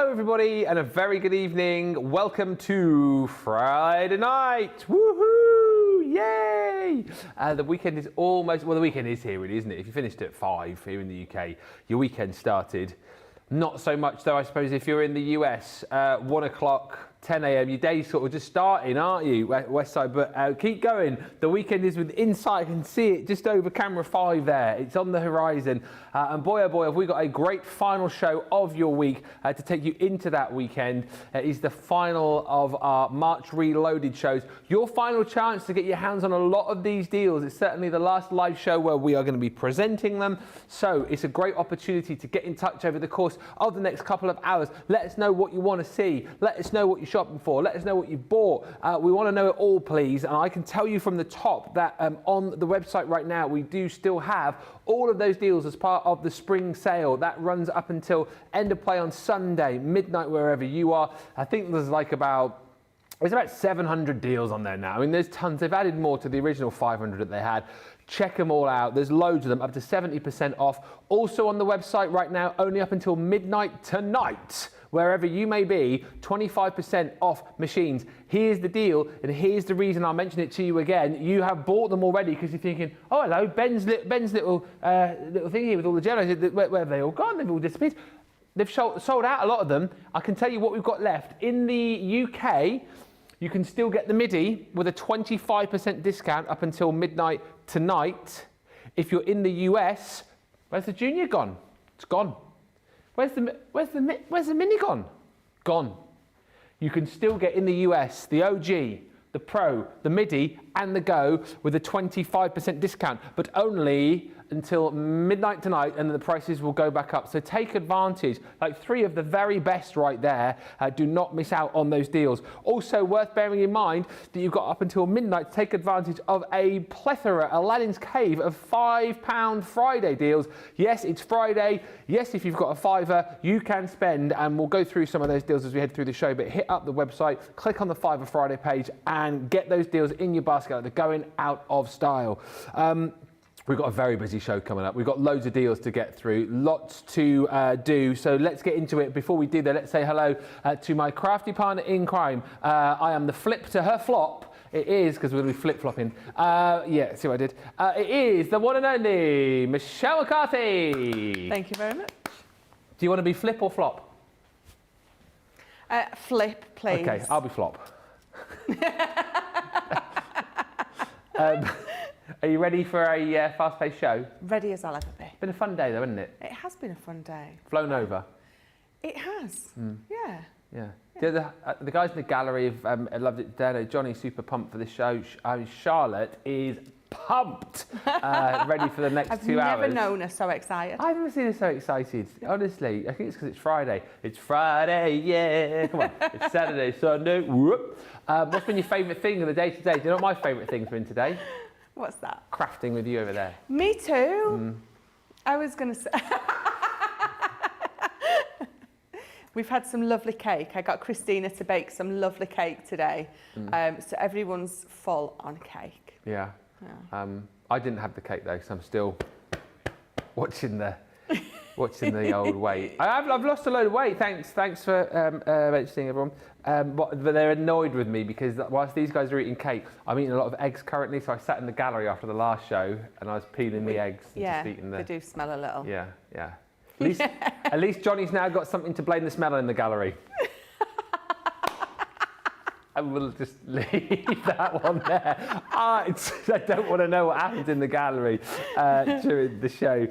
Hello everybody and a very good evening. Welcome to Friday night. Woohoo! Yay! The weekend is almost, well the weekend is here really, isn't it? If you finished at 5 here in the UK, your weekend started. Not so much though, I suppose, if you're in the US, 1 o'clock, 10 a.m, your day's sort of just starting, aren't you, West Side? But keep going. The weekend is with insight. I can see it just over camera 5 there. It's on the horizon. And boy, oh boy, have we got a great final show of your week to take you into that weekend. It is the final of our March Reloaded shows. Your final chance to get your hands on a lot of these deals. It's certainly the last live show where we are going to be presenting them. So it's a great opportunity to get in touch over the course of the next couple of hours. Let us know what you want to see. Let us know what you're shopping for. Let us know what you bought. We want to know it all, please. And I can tell you from the top that on the website right now, we do still have all of those deals as part of the spring sale. That runs up until end of play on Sunday, midnight, wherever you are. I think there's about 700 deals on there now. I mean, there's tons. They've added more to the original 500 that they had. Check them all out. There's loads of them, up to 70% off. Also on the website right now, only up until midnight tonight, wherever you may be, 25% off machines. Here's the deal, and here's the reason I'll mention it to you again. You have bought them already because you're thinking, oh, hello, Ben's little thing here with all the Gemini. Where have they all gone? They've all disappeared. They've sold out a lot of them. I can tell you what we've got left. In the UK, you can still get the MIDI with a 25% discount up until midnight tonight. If you're in the US, where's the Junior gone? It's gone. Where's the Mini gone? Gone. You can still get in the US the OG, the Pro, the MIDI and the Go with a 25% discount, but only until midnight tonight, and then the prices will go back up. So take advantage. Like 3 of the very best right there. Do not miss out on those deals. Also worth bearing in mind that you've got up until midnight to take advantage of a plethora, Aladdin's Cave of £5 Friday deals. Yes, it's Friday. Yes, if you've got a fiver, you can spend, and we'll go through some of those deals as we head through the show, but hit up the website, click on the Fiver Friday page and get those deals in your basket. They're going out of style. We've got a very busy show coming up. We've got loads of deals to get through, lots to do. So let's get into it. Before we do that, let's say hello to my crafty partner in crime. I am the flip to her flop. It is, because we're going to be flip-flopping. Yeah, see what I did? It is the one and only Michelle McCarthy. Thank you very much. Do you want to be flip or flop? Flip, please. Okay, I'll be flop. Are you ready for a fast-paced show? Ready as I'll ever be. Been a fun day though, hasn't it? It has been a fun day. Flown over. It has. Yeah. Yeah. The guys in the gallery have loved it. Johnny's super pumped for this show. Charlotte is pumped, ready for the next 2 hours. I've never known her so excited. I've never seen her so excited, honestly. I think it's because it's Friday. It's Friday, yeah. Come on. It's Saturday, Sunday. Whoop. What's been your favourite thing of the day today? Do you know what my favourite thing's been today? What's that? Crafting with you over there. Me too. I was going to say... We've had some lovely cake. I got Christina to bake some lovely cake today. So everyone's full on cake. Yeah. I didn't have the cake though, because I'm still watching the old weight. I've lost a load of weight. Thanks for mentioning, everyone. But they're annoyed with me because whilst these guys are eating cake, I'm eating a lot of eggs currently. So I sat in the gallery after the last show and I was peeling the eggs and just eating they do smell a little. Yeah. At least Johnny's now got something to blame the smell in the gallery. I will just leave that one there. I don't want to know what happens in the gallery during the show.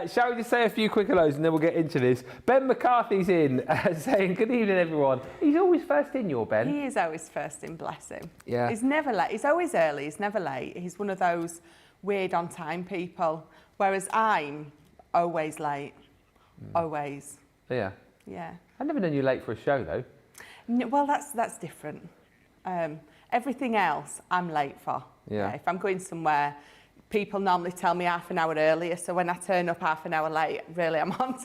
Shall we just say a few quick hellos and then we'll get into this. Ben McCarthy's in, saying, good evening, everyone. He's always first in, your Ben. He is always first in, bless him. Yeah. He's never late. He's always early. He's never late. He's one of those weird on time people, whereas I'm always late. Always. Yeah. Yeah. I've never known you late for a show, though. No, well, that's different. Everything else, I'm late for. Yeah. If I'm going somewhere, people normally tell me half an hour earlier, so when I turn up half an hour late, really, I'm on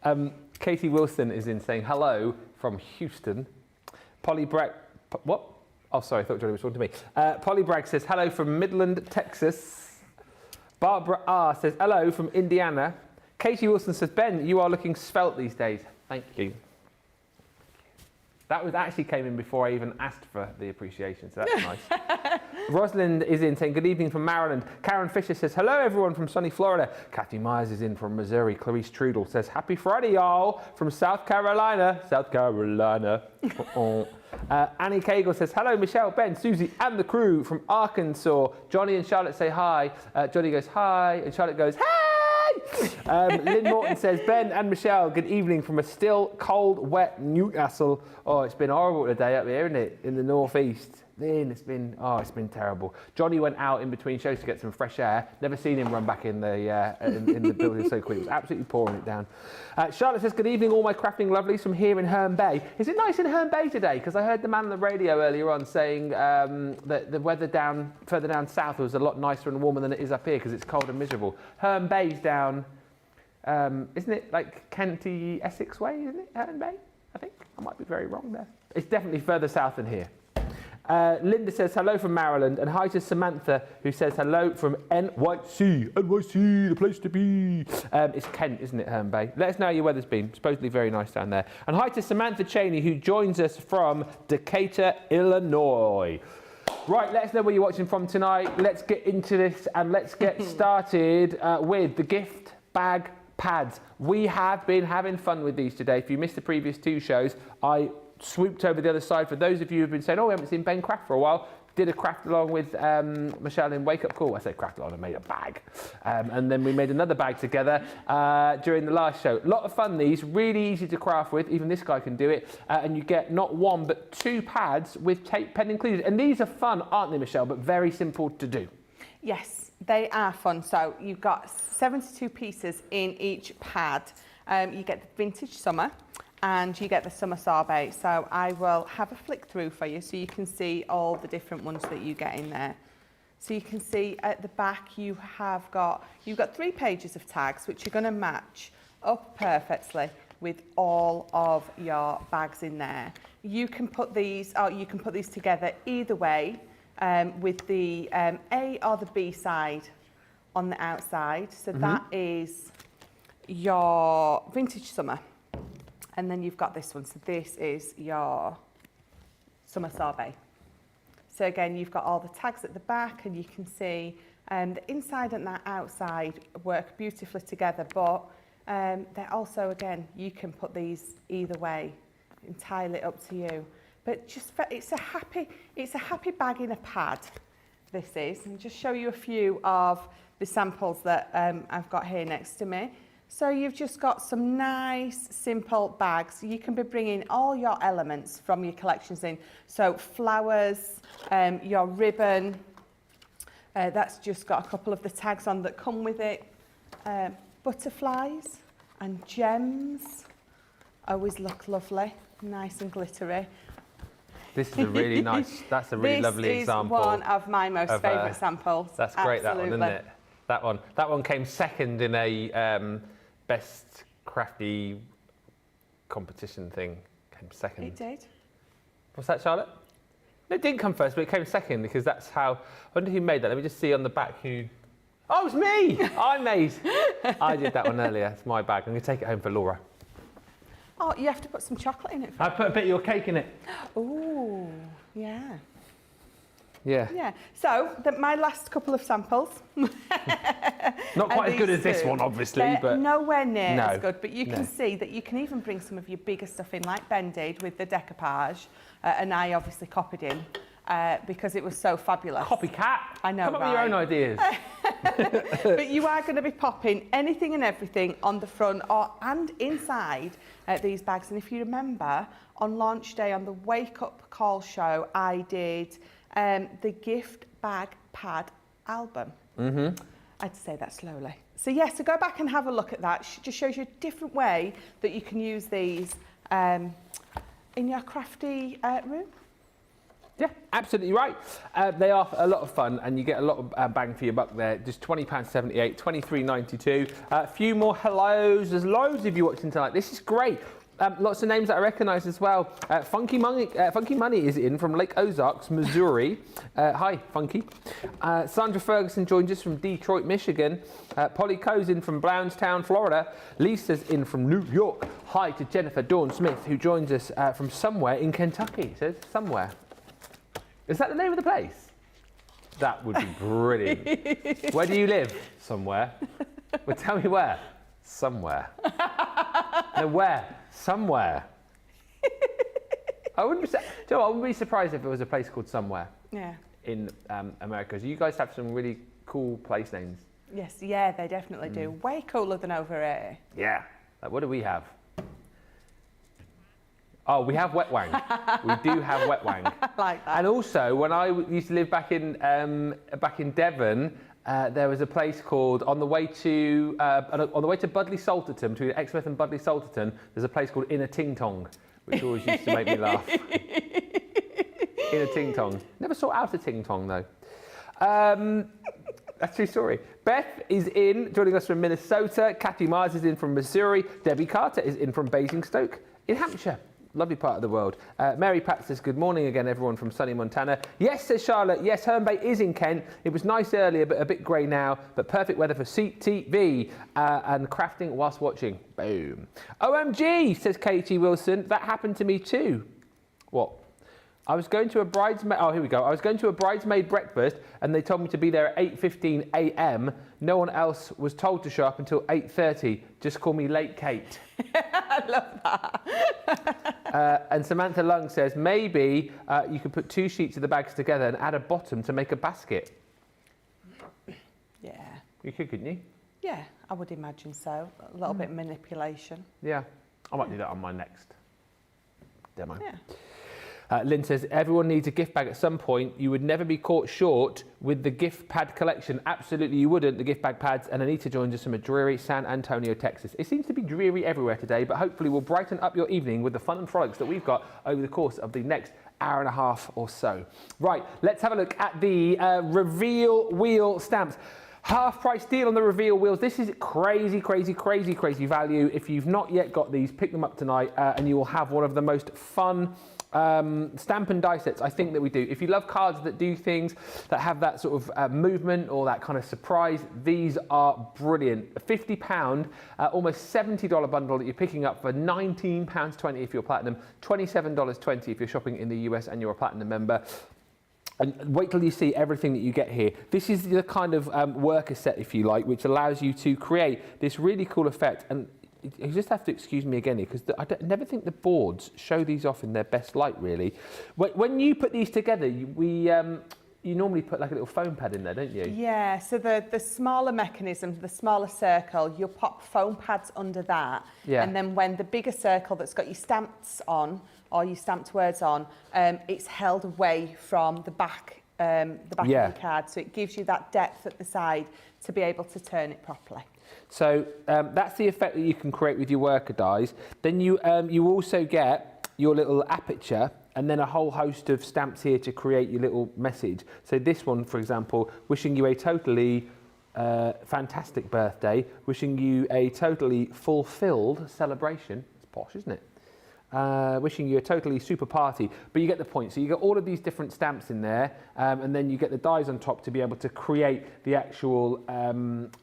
time. Katie Wilson is in saying hello from Houston. Polly Bragg... What? Oh, sorry, I thought Johnny was talking to me. Polly Bragg says hello from Midland, Texas. Barbara R says hello from Indiana. Katie Wilson says, Ben, you are looking svelte these days. Thank you. That actually came in before I even asked for the appreciation, so that's nice. Rosalind is in saying, good evening from Maryland. Karen Fisher says, hello everyone from sunny Florida. Kathy Myers is in from Missouri. Clarice Trudel says, happy Friday, y'all, from South Carolina. South Carolina. Annie Cagle says, hello, Michelle, Ben, Susie, and the crew from Arkansas. Johnny and Charlotte say hi. Johnny goes, hi, and Charlotte goes, hey! Lynn Morton says, Ben and Michelle, good evening from a still cold, wet Newcastle. Oh, it's been horrible today up here, isn't it? In the northeast. Lynn, it's been terrible. Johnny went out in between shows to get some fresh air. Never seen him run back in the building so quick. It was absolutely pouring it down. Charlotte says, good evening, all my crafting lovelies from here in Herne Bay. Is it nice in Herne Bay today? Because I heard the man on the radio earlier on saying that the weather further down south was a lot nicer and warmer than it is up here because it's cold and miserable. Herne Bay's down, isn't it like County Essex way, isn't it, Herne Bay? I think. I might be very wrong there. It's definitely further south than here. Linda says hello from Maryland, and hi to Samantha, who says hello from NYC. NYC, the place to be. It's Kent, isn't it, Herne Bay? Let us know how your weather's been. Supposedly very nice down there. And hi to Samantha Cheney, who joins us from Decatur, Illinois. Right, let us know where you're watching from tonight. Let's get into this and let's get started with the gift bag pads. We have been having fun with these today. If you missed the previous two shows, I swooped over the other side. For those of you who've been saying, oh, we haven't seen Ben craft for a while, did a craft along with Michelle in Wake Up Call. I say craft along, I made a bag. And then we made another bag together during the last show. A lot of fun, these, really easy to craft with. Even this guy can do it. And you get not one, but two pads with tape pen included. And these are fun, aren't they, Michelle? But very simple to do. Yes, they are fun. So you've got 72 pieces in each pad. You get the vintage summer and you get the summer sorbet. So I will have a flick through for you so you can see all the different ones that you get in there. So you can see at the back you've got 3 pages of tags which are going to match up perfectly with all of your bags in there. You can put these together either way, with the A or the B side on the outside. So that is your vintage summer. And then you've got this one. So this is your summer sorbet. So again, you've got all the tags at the back and you can see the inside and the outside work beautifully together. But they're also, again, you can put these either way, entirely up to you. But just it's a happy bag in a pad, this is. And just show you a few of the samples that I've got here next to me. So you've just got some nice, simple bags. You can be bringing all your elements from your collections in. So flowers, your ribbon, that's just got a couple of the tags on that come with it. Butterflies and gems always look lovely, nice and glittery. This is a really nice, that's a really lovely example. This is one of my most favourite samples. That's great, Absolutely. that one, isn't it? That one came second in a best crafty competition thing. Came second. It did. What's that, Charlotte? No, it didn't come first, but it came second because that's how. I wonder who made that. Let me just see on the back who. Oh, it's me! I made. I did that one earlier. It's my bag. I'm going to take it home for Laura. Oh, you have to put some chocolate in it. I put a bit of your cake in it. Oh, yeah. Yeah. Yeah. So my last couple of samples. Not quite as good as this one, obviously, but nowhere near as good. But you can see that you can even bring some of your bigger stuff in, like Ben did with the decoupage, and I obviously copied in because it was so fabulous. Copycat. I know. Come up with your own ideas. But you are going to be popping anything and everything on the front and inside these bags. And if you remember, on launch day on the Wake Up Call show, I did the gift bag pad album. I'd say that slowly. So yes, so go back and have a look at that. Just shows you a different way that you can use these in your crafty room. Yeah, absolutely right. They are a lot of fun and you get a lot of bang for your buck there. Just £20.78, £23.92. A few more hellos. There's loads of you watching tonight. This is great. Lots of names that I recognise as well. Funky Money is in from Lake Ozarks, Missouri. Hi, Funky. Sandra Ferguson joins us from Detroit, Michigan. Polly Coe's in from Brownstown, Florida. Lisa's in from New York. Hi to Jennifer Dawn Smith, who joins us from somewhere in Kentucky. It says somewhere. Is that the name of the place? That would be brilliant. Where do you live? Somewhere. Well, tell me where. Somewhere. No, where? Somewhere. I wouldn't be surprised if it was a place called Somewhere. Yeah. In America. So you guys have some really cool place names. Yes, yeah, they definitely do. Way cooler than over here. Yeah. Like, what do we have? Oh, we have Wet Wang. We do have Wet Wang. I like that. And also, when I used to live back in Devon, there was a place called on the way to Budley Salterton, between Exmouth and Budley Salterton. There's a place called Inner Ting Tong, which always used to make me laugh. Inner Ting Tong. Never saw Outer Ting Tong though. That's a true story. Beth is joining us from Minnesota. Kathy Myers is in from Missouri. Debbie Carter is in from Basingstoke in Hampshire. Lovely part of the world. Mary Pratt says, good morning again, everyone from sunny Montana. Yes, says Charlotte. Yes, Herne Bay is in Kent. It was nice earlier, but a bit grey now. But perfect weather for CTV and crafting whilst watching. Boom. OMG, says Katie Wilson. That happened to me too. What? I was going to a bridesmaid. Oh, here we go. I was going to a bridesmaid breakfast, and they told me to be there at 8:15 a.m. No one else was told to show up until 8:30. Just call me Late Kate. I love that. And Samantha Lung says maybe you could put 2 sheets of the bags together and add a bottom to make a basket. Yeah. You could, couldn't you? Yeah, I would imagine so. A little bit of manipulation. Yeah, I might do that on my next demo. Yeah. Lynn says, everyone needs a gift bag at some point. You would never be caught short with the gift pad collection. Absolutely you wouldn't, the gift bag pads. And Anita joins us from a dreary San Antonio, Texas. It seems to be dreary everywhere today, but hopefully we'll brighten up your evening with the fun and frolics that we've got over the course of the next hour and a half or so. Right, let's have a look at the reveal wheel stamps. Half price deal on the reveal wheels. This is crazy, crazy, crazy, crazy value. If you've not yet got these, pick them up tonight and you will have one of the most fun stamp and die sets I think that we do. If you love cards that do things, that have that sort of movement or that kind of surprise, these are brilliant. A £50, almost $70 bundle that you're picking up for £19.20 if you're platinum, $27.20 if you're shopping in the US and you're a platinum member. And wait till you see everything that you get here. This is the kind of worker set, if you like, which allows you to create this really cool effect. And you just have to excuse me again here, because I never think the boards show these off in their best light, really. When you put these together, you normally put like a little foam pad in there, don't you? Yeah, so the smaller mechanism, the smaller circle, you'll pop foam pads under that. Yeah. And then when the bigger circle that's got your stamps on, or your stamped words on, it's held away from the back of your card. So it gives you that depth at the side to be able to turn it properly. So that's the effect that you can create with your worker dies. Then you also get your little aperture and then a whole host of stamps here to create your little message. So this one, for example, wishing you a totally fantastic birthday, wishing you a totally fulfilled celebration. It's posh, isn't it? Wishing you a totally super party, but you get the point. So you get all of these different stamps in there, and then you get the dies on top to be able to create the actual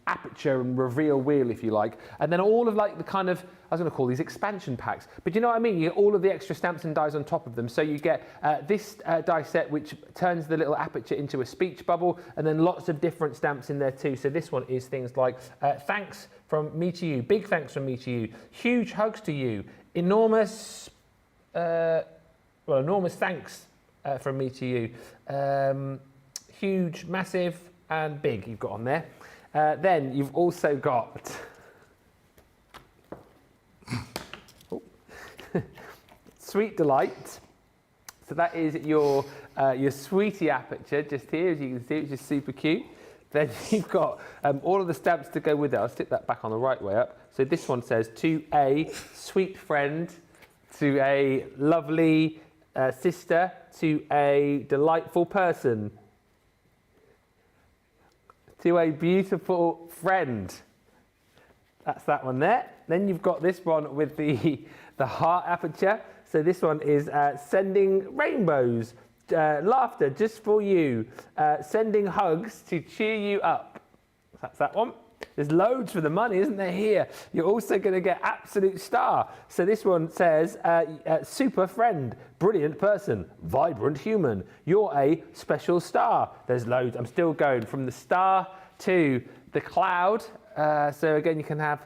aperture and reveal wheel, if you like. And then all of like the kind of, I was going to call these expansion packs, but you know what I mean? You get all of the extra stamps and dies on top of them. So you get this die set, which turns the little aperture into a speech bubble, and then lots of different stamps in there too. So this one is things like, thanks from me to you, big thanks from me to you, huge hugs to you, enormous thanks from me to you. Huge, massive, and big you've got on there. Then you've also got Sweet Delight. So that is your sweetie aperture just here, as you can see, which is super cute. Then you've got all of the stamps to go with it. I'll stick that back on the right way up. So this one says, to a sweet friend, to a lovely sister, to a delightful person, to a beautiful friend. That's that one there. Then you've got this one with the heart aperture. So this one is sending rainbows, laughter just for you, sending hugs to cheer you up. That's that one. There's loads for the money, isn't there, here? You're also going to get absolute star. So this one says, super friend, brilliant person, vibrant human. You're a special star. There's loads. I'm still going from the star to the cloud. So again, you can have,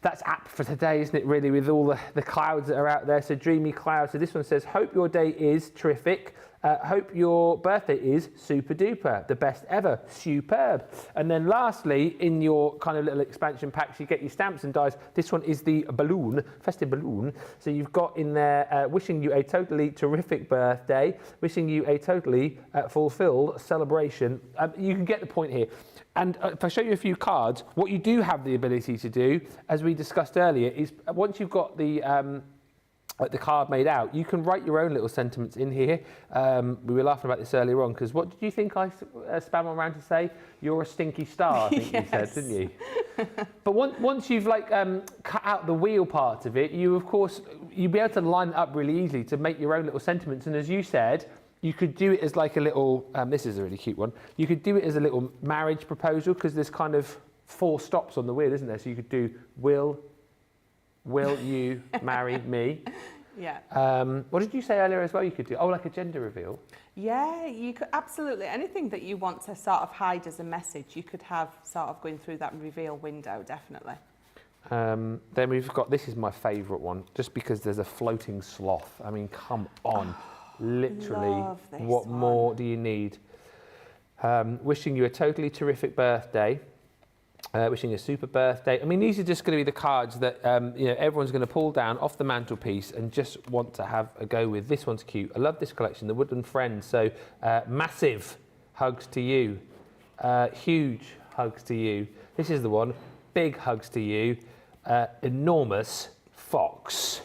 that's apt for today, isn't it, really, with all the clouds that are out there. So dreamy clouds. So this one says, hope your day is terrific. Hope your birthday is super duper, the best ever, superb. And then lastly, in your kind of little expansion packs, you get your stamps and dies. This one is the balloon, festive balloon. So you've got in there, wishing you a totally terrific birthday, wishing you a totally fulfilled celebration. You can get the point here. And if I show you a few cards, what you do have the ability to do, as we discussed earlier, is once you've got the card made out, you can write your own little sentiments in here. We were laughing about this earlier on, because what did you think I spam around to say? You're a stinky star, I think you said, didn't you? But once you've cut out the wheel part of it, you'll be able to line it up really easily to make your own little sentiments. And as you said, you could do it as like a little, this is a really cute one. You could do it as a little marriage proposal, because there's kind of 4 stops on the wheel, isn't there? So you could do, will you marry me? Yeah. What did you say earlier as well you could do? Oh, like a gender reveal? Yeah, you could absolutely. Anything that you want to sort of hide as a message, you could have sort of going through that reveal window, definitely. Then we've got, this is my favourite one, just because there's a floating sloth. I mean, come on. Literally, what more do you need? Wishing you a totally terrific birthday. Wishing you a super birthday. I mean, these are just going to be the cards that everyone's going to pull down off the mantelpiece and just want to have a go with. This one's cute. I love this collection, the Woodland Friends. So massive hugs to you. Huge hugs to you. This is the one. Big hugs to you. Enormous fox.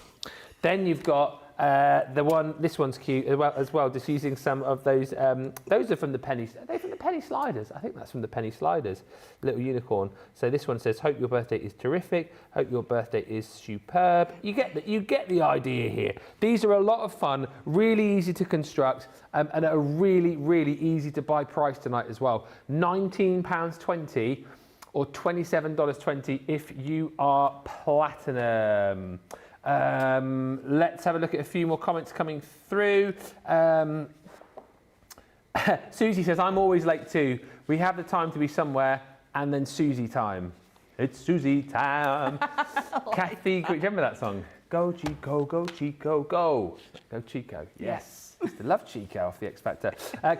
Then you've got this one's cute as well, just using some of those are from the penny, are they from the penny sliders? I think that's from the penny sliders, little unicorn. So this one says, hope your birthday is terrific, hope your birthday is superb. You get the idea here. These are a lot of fun, really easy to construct, and at a really, really easy to buy price tonight as well. £19.20 or $27.20 if you are platinum. Let's have a look at a few more comments coming through. Susie says, I'm always late too. We have the time to be somewhere, and then Susie time. It's Susie time. Kathy, do you remember that song? Go Chico, go Chico, go. Go Chico, yes. Used to love Chico off the X Factor.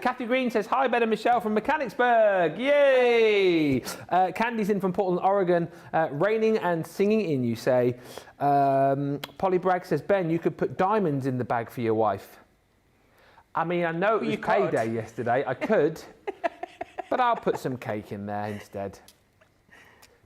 Kathy Green says, hi, Ben and Michelle from Mechanicsburg. Yay! Candy's in from Portland, Oregon. Raining and singing in, you say. Polly Bragg says, Ben, you could put diamonds in the bag for your wife. I mean, I know it was payday yesterday. I could, but I'll put some cake in there instead.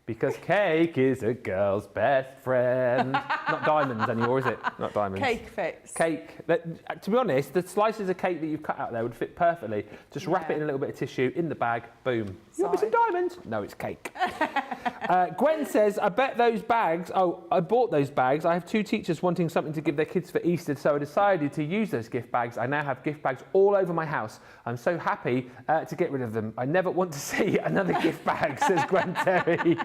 Because cake is a girl's best friend. Not diamonds anymore, is it? Not diamonds. Cake fits. Cake. To be honest, the slices of cake that you've cut out there would fit perfectly. Just wrap it in a little bit of tissue, in the bag, boom. You want me some diamonds? No, it's cake. Gwen says, I bet those bags, I bought those bags. I have 2 teachers wanting something to give their kids for Easter, so I decided to use those gift bags. I now have gift bags all over my house. I'm so happy to get rid of them. I never want to see another gift bag, says Gwen Terry.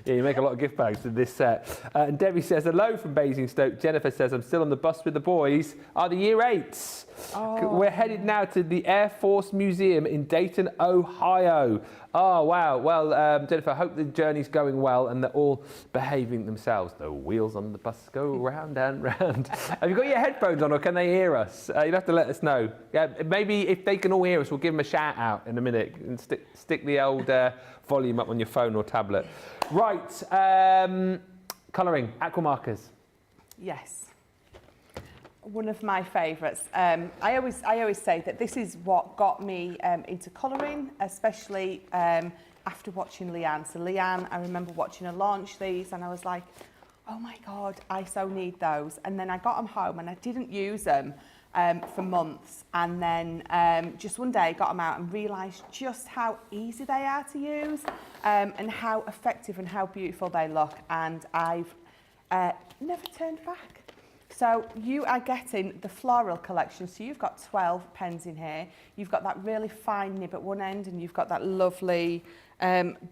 Yeah, you make a lot of gift bags in this set. And Debbie says, hello from Basingstoke. Jennifer says, I'm still on the bus with the boys. Are the year 8s? Oh. We're headed now to the Air Force Museum in Dayton, Ohio. Oh, wow. Well, Jennifer, I hope the journey's going well and they're all behaving themselves. The wheels on the bus go round and round. Have you got your headphones on, or can they hear us? You'll have to let us know. Yeah, maybe if they can all hear us, we'll give them a shout out in a minute and stick the old volume up on your phone or tablet. Right. Colouring, aqua markers. Yes. One of my favourites. I always say that this is what got me into colouring, especially after watching Leanne. So Leanne, I remember watching her launch these, and I was like, oh my God, I so need those. And then I got them home and I didn't use them for months, and then just one day got them out and realised just how easy they are to use, and how effective and how beautiful they look, and I've never turned back. So you are getting the floral collection, so you've got 12 pens in here, you've got that really fine nib at one end, and you've got that lovely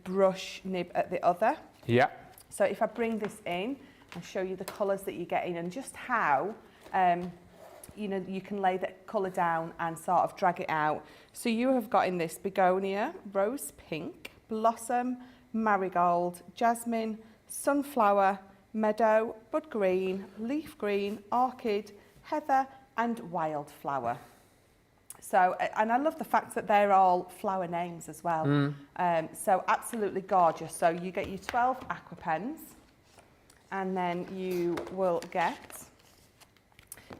brush nib at the other. Yeah. So if I bring this in and show you the colours that you're getting, and just how you know, you can lay the colour down and sort of drag it out. So you have got in this begonia, rose pink, blossom, marigold, jasmine, sunflower, meadow, bud green, leaf green, orchid, heather and wildflower. So, and I love the fact that they're all flower names as well. So absolutely gorgeous. So you get your 12 aqua pens, and then you will get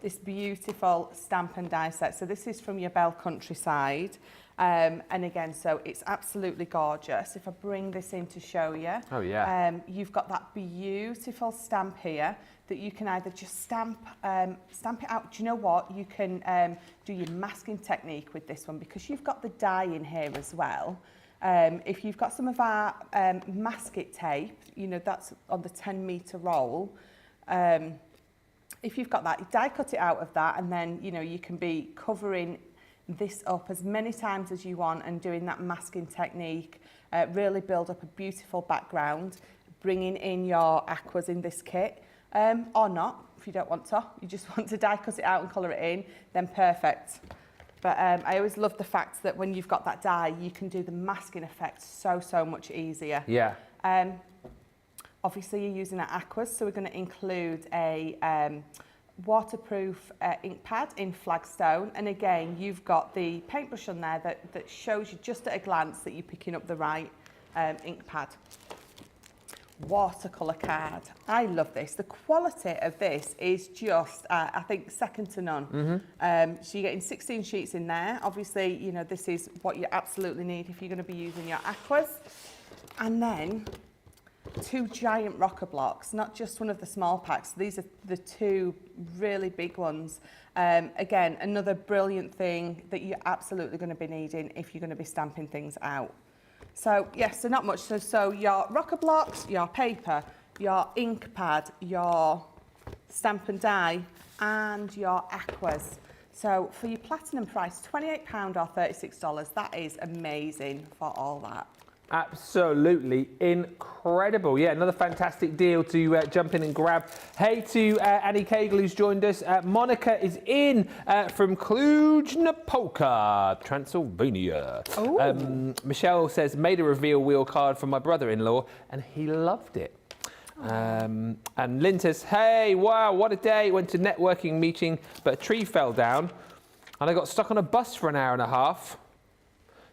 this beautiful stamp and die set. So this is from your Bell Countryside. And again, so it's absolutely gorgeous. If I bring this in to show you, oh yeah, you've got that beautiful stamp here that you can either just stamp it out. Do you know what? You can do your masking technique with this one, because you've got the die in here as well. If you've got some of our masket tape, you know, that's on the 10-metre roll. If you've got that, you die cut it out of that, and then, you know, you can be covering this up as many times as you want and doing that masking technique, really build up a beautiful background, bringing in your aquas in this kit, or not, if you don't want to, you just want to die cut it out and colour it in, then perfect. But I always love the fact that when you've got that die, you can do the masking effect so much easier. Yeah. Obviously you're using our aquas, so we're going to include a waterproof ink pad in Flagstone, and again you've got the paintbrush on there that shows you just at a glance that you're picking up the right ink pad. Watercolour card. I love this. The quality of this is just, I think, second to none. So you're getting 16 sheets in there. Obviously, you know, this is what you absolutely need if you're going to be using your aquas. And then 2 giant rocker blocks, not just one of the small packs. These are the 2 really big ones. Again, another brilliant thing that you're absolutely going to be needing if you're going to be stamping things out. So yes, so not much. So your rocker blocks, your paper, your ink pad, your stamp and die, and your aquas. So for your platinum price, £28 or $36, that is amazing for all that. Absolutely incredible. Yeah, another fantastic deal to jump in and grab. Hey to Annie Cagle, who's joined us. Monica is in from Cluj-Napoca, Transylvania. Michelle says, made a reveal wheel card for my brother-in-law and he loved it. And Lynn says, hey, wow, what a day. Went to networking meeting, but a tree fell down and I got stuck on a bus for an hour and a half.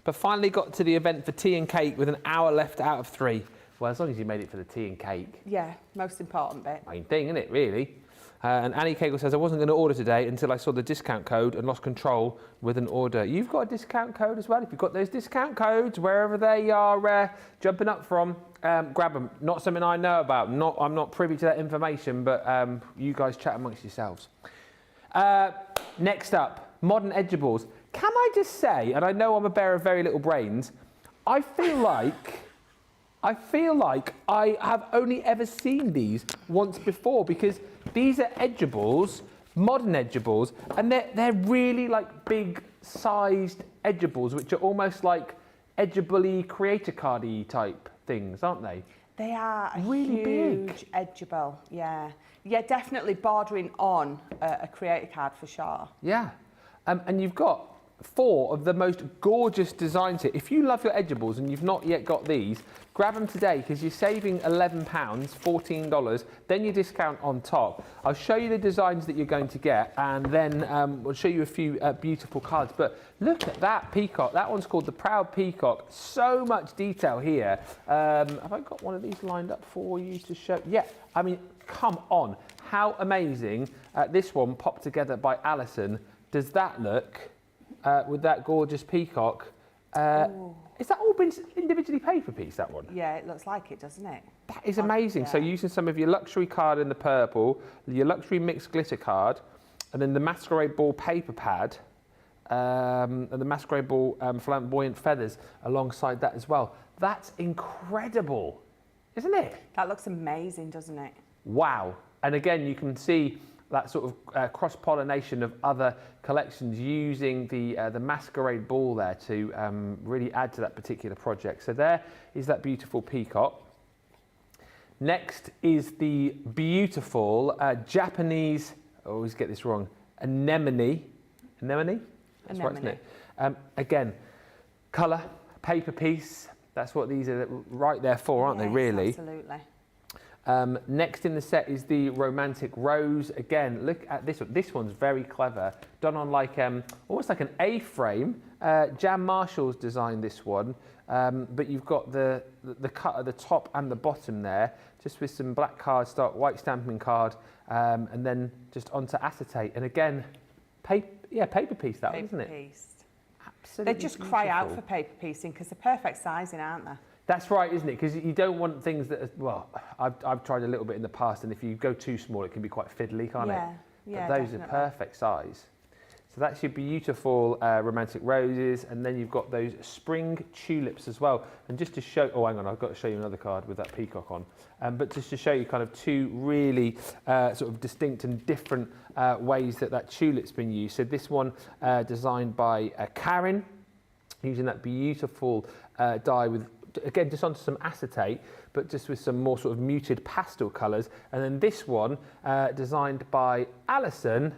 But finally got to the event for tea and cake with an hour left out of 3. Well, as long as you made it for the tea and cake. Yeah, most important bit. Main thing, isn't it, really? And Annie Cagle says, I wasn't going to order today until I saw the discount code and lost control with an order. You've got a discount code as well. If you've got those discount codes, wherever they are jumping up from, grab them. Not something I know about. I'm not privy to that information, but you guys chat amongst yourselves. Next up, modern edgeables. Can I just say, and I know I'm a bearer of very little brains, I feel like I have only ever seen these once before, because these are edgeables, modern edgeables, and they're really like big sized edgeables, which are almost like edgeable-y, creator card-y type things, aren't they? They are a really huge edgeable, yeah. Yeah, definitely bordering on a creator card for sure. Yeah, and you've got 4 of the most gorgeous designs here. If you love your edgeables and you've not yet got these, grab them today because you're saving £11, $14, then your discount on top. I'll show you the designs that you're going to get, and then we'll show you a few beautiful cards. But look at that peacock. That one's called the Proud Peacock. So much detail here. Have I got one of these lined up for you to show? Yeah, I mean, come on. How amazing. This one popped together by Alison. Does that look? With that gorgeous peacock. Is that all been individually paper piece, that one? Yeah, it looks like it, doesn't it? That is amazing. Yeah. So using some of your luxury card in the purple, your luxury mixed glitter card, and then the masquerade ball paper pad, and the masquerade ball flamboyant feathers alongside that as well. That's incredible, isn't it? That looks amazing, doesn't it? Wow. And again, you can see that sort of cross-pollination of other collections using the masquerade ball there to really add to that particular project. So there is that beautiful peacock. Next is the beautiful Japanese, I always get this wrong, anemone. Anemone? That's right, isn't it? Again, colour, paper piece, that's what these are right there for, aren't they, really? Absolutely. Next in the set is the romantic rose. Again, look at this one. This one's very clever. Done on like almost like an A-frame. Jan Marshall's designed this one, but you've got the cut at the top and the bottom there, just with some black cardstock, white stamping card, and then just onto acetate. And again, paper piece that one, isn't it? Paper pieced. Absolutely. They just cry out for paper piecing because they're perfect sizing, aren't they? That's right, isn't it? Because you don't want things that are, well, I've tried a little bit in the past, and if you go too small, it can be quite fiddly, can't it? Yeah, but those definitely. are perfect size. So that's your beautiful romantic roses, and then you've got those spring tulips as well. And just to show, oh, hang on, I've got to show you another card with that peacock on. But just to show you kind of two really sort of distinct and different ways that tulip's been used. So this one designed by Karen, using that beautiful dye with, again, just onto some acetate, but just with some more sort of muted pastel colours. And then this one, designed by Alison,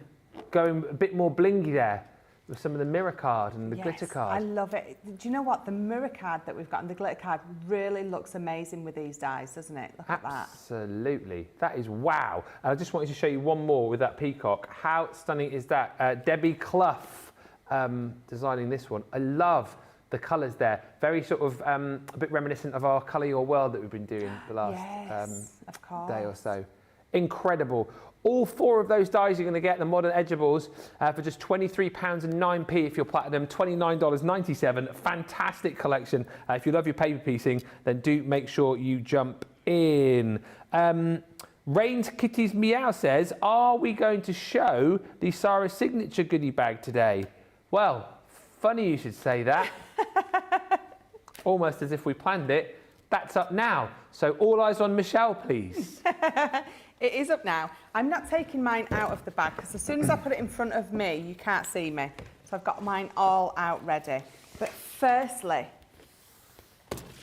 going a bit more blingy there, with some of the mirror card and the glitter card. I love it. Do you know what? The mirror card that we've got and the glitter card really looks amazing with these dies, doesn't it? Look at that. Absolutely. That is wow. And I just wanted to show you one more with that peacock. How stunning is that? Debbie Clough designing this one. I love the colours there. Very sort of a bit reminiscent of our Colour Your World that we've been doing the last of course. day or so. Incredible. All four of those dies you're going to get, the modern edgeables, for just £23.09 if you're platinum, $29.97. Fantastic collection. If you love your paper piecing, then do make sure you jump in. Rain's Kitty's Meow says, are we going to show the Sarah signature goodie bag today? Well, funny you should say that. Almost as if we planned it. That's up now. So all eyes on Michelle, please. It is up now. I'm not taking mine out of the bag because as soon as I put it in front of me, you can't see me. So I've got mine all out ready. But firstly,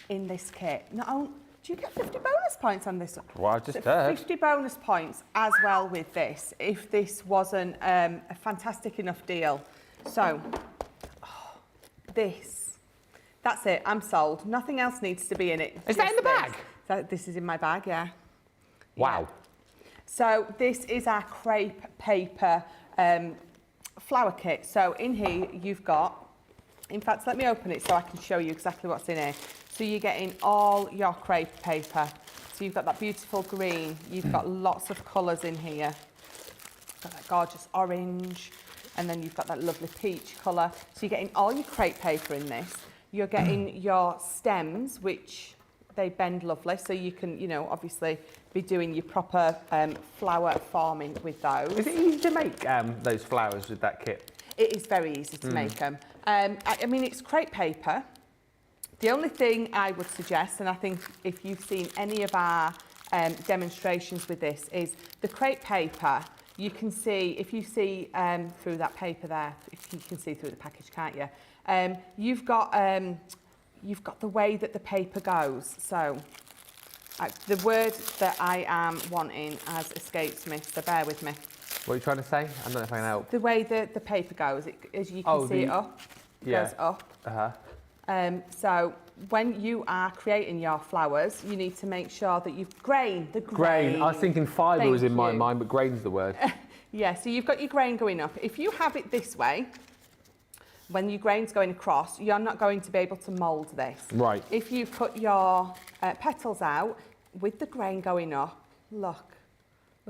in this kit, do you get 50 bonus points on this? Well, I just heard. 50 bonus points as well with this, if this wasn't a fantastic enough deal. So, that's it, I'm sold. Nothing else needs to be in it. Is that in the bag? So this is in my bag, yeah. Wow. Yeah. So this is our crepe paper flower kit. So in here you've got, in fact, let me open it so I can show you exactly what's in here. So you're getting all your crepe paper. So you've got that beautiful green, you've got lots of colours in here. Got that gorgeous orange, and then you've got that lovely peach colour. So you're getting all your crepe paper in this. You're getting your stems, which they bend lovely, so you can, you know, obviously be doing your proper flower forming with those. Is it easy to make those flowers with that kit? It is very easy to make them. I mean, it's crepe paper. The only thing I would suggest, and I think if you've seen any of our demonstrations with this, is the crepe paper. You can see, if you see through that paper there, if you can see through the package, can't you? You've got the way that the paper goes. So the word that I am wanting has escaped me, so bear with me. What are you trying to say? I don't know if I can help. The way that the paper goes, as you can see it up, goes up. So when you are creating your flowers, you need to make sure that you've grain. Grain. I was thinking fibre was in my mind, but grain's the word. Yeah, so you've got your grain going up. If you have it this way, when your grain's going across, you're not going to be able to mould this. Right. If you put your petals out with the grain going up, look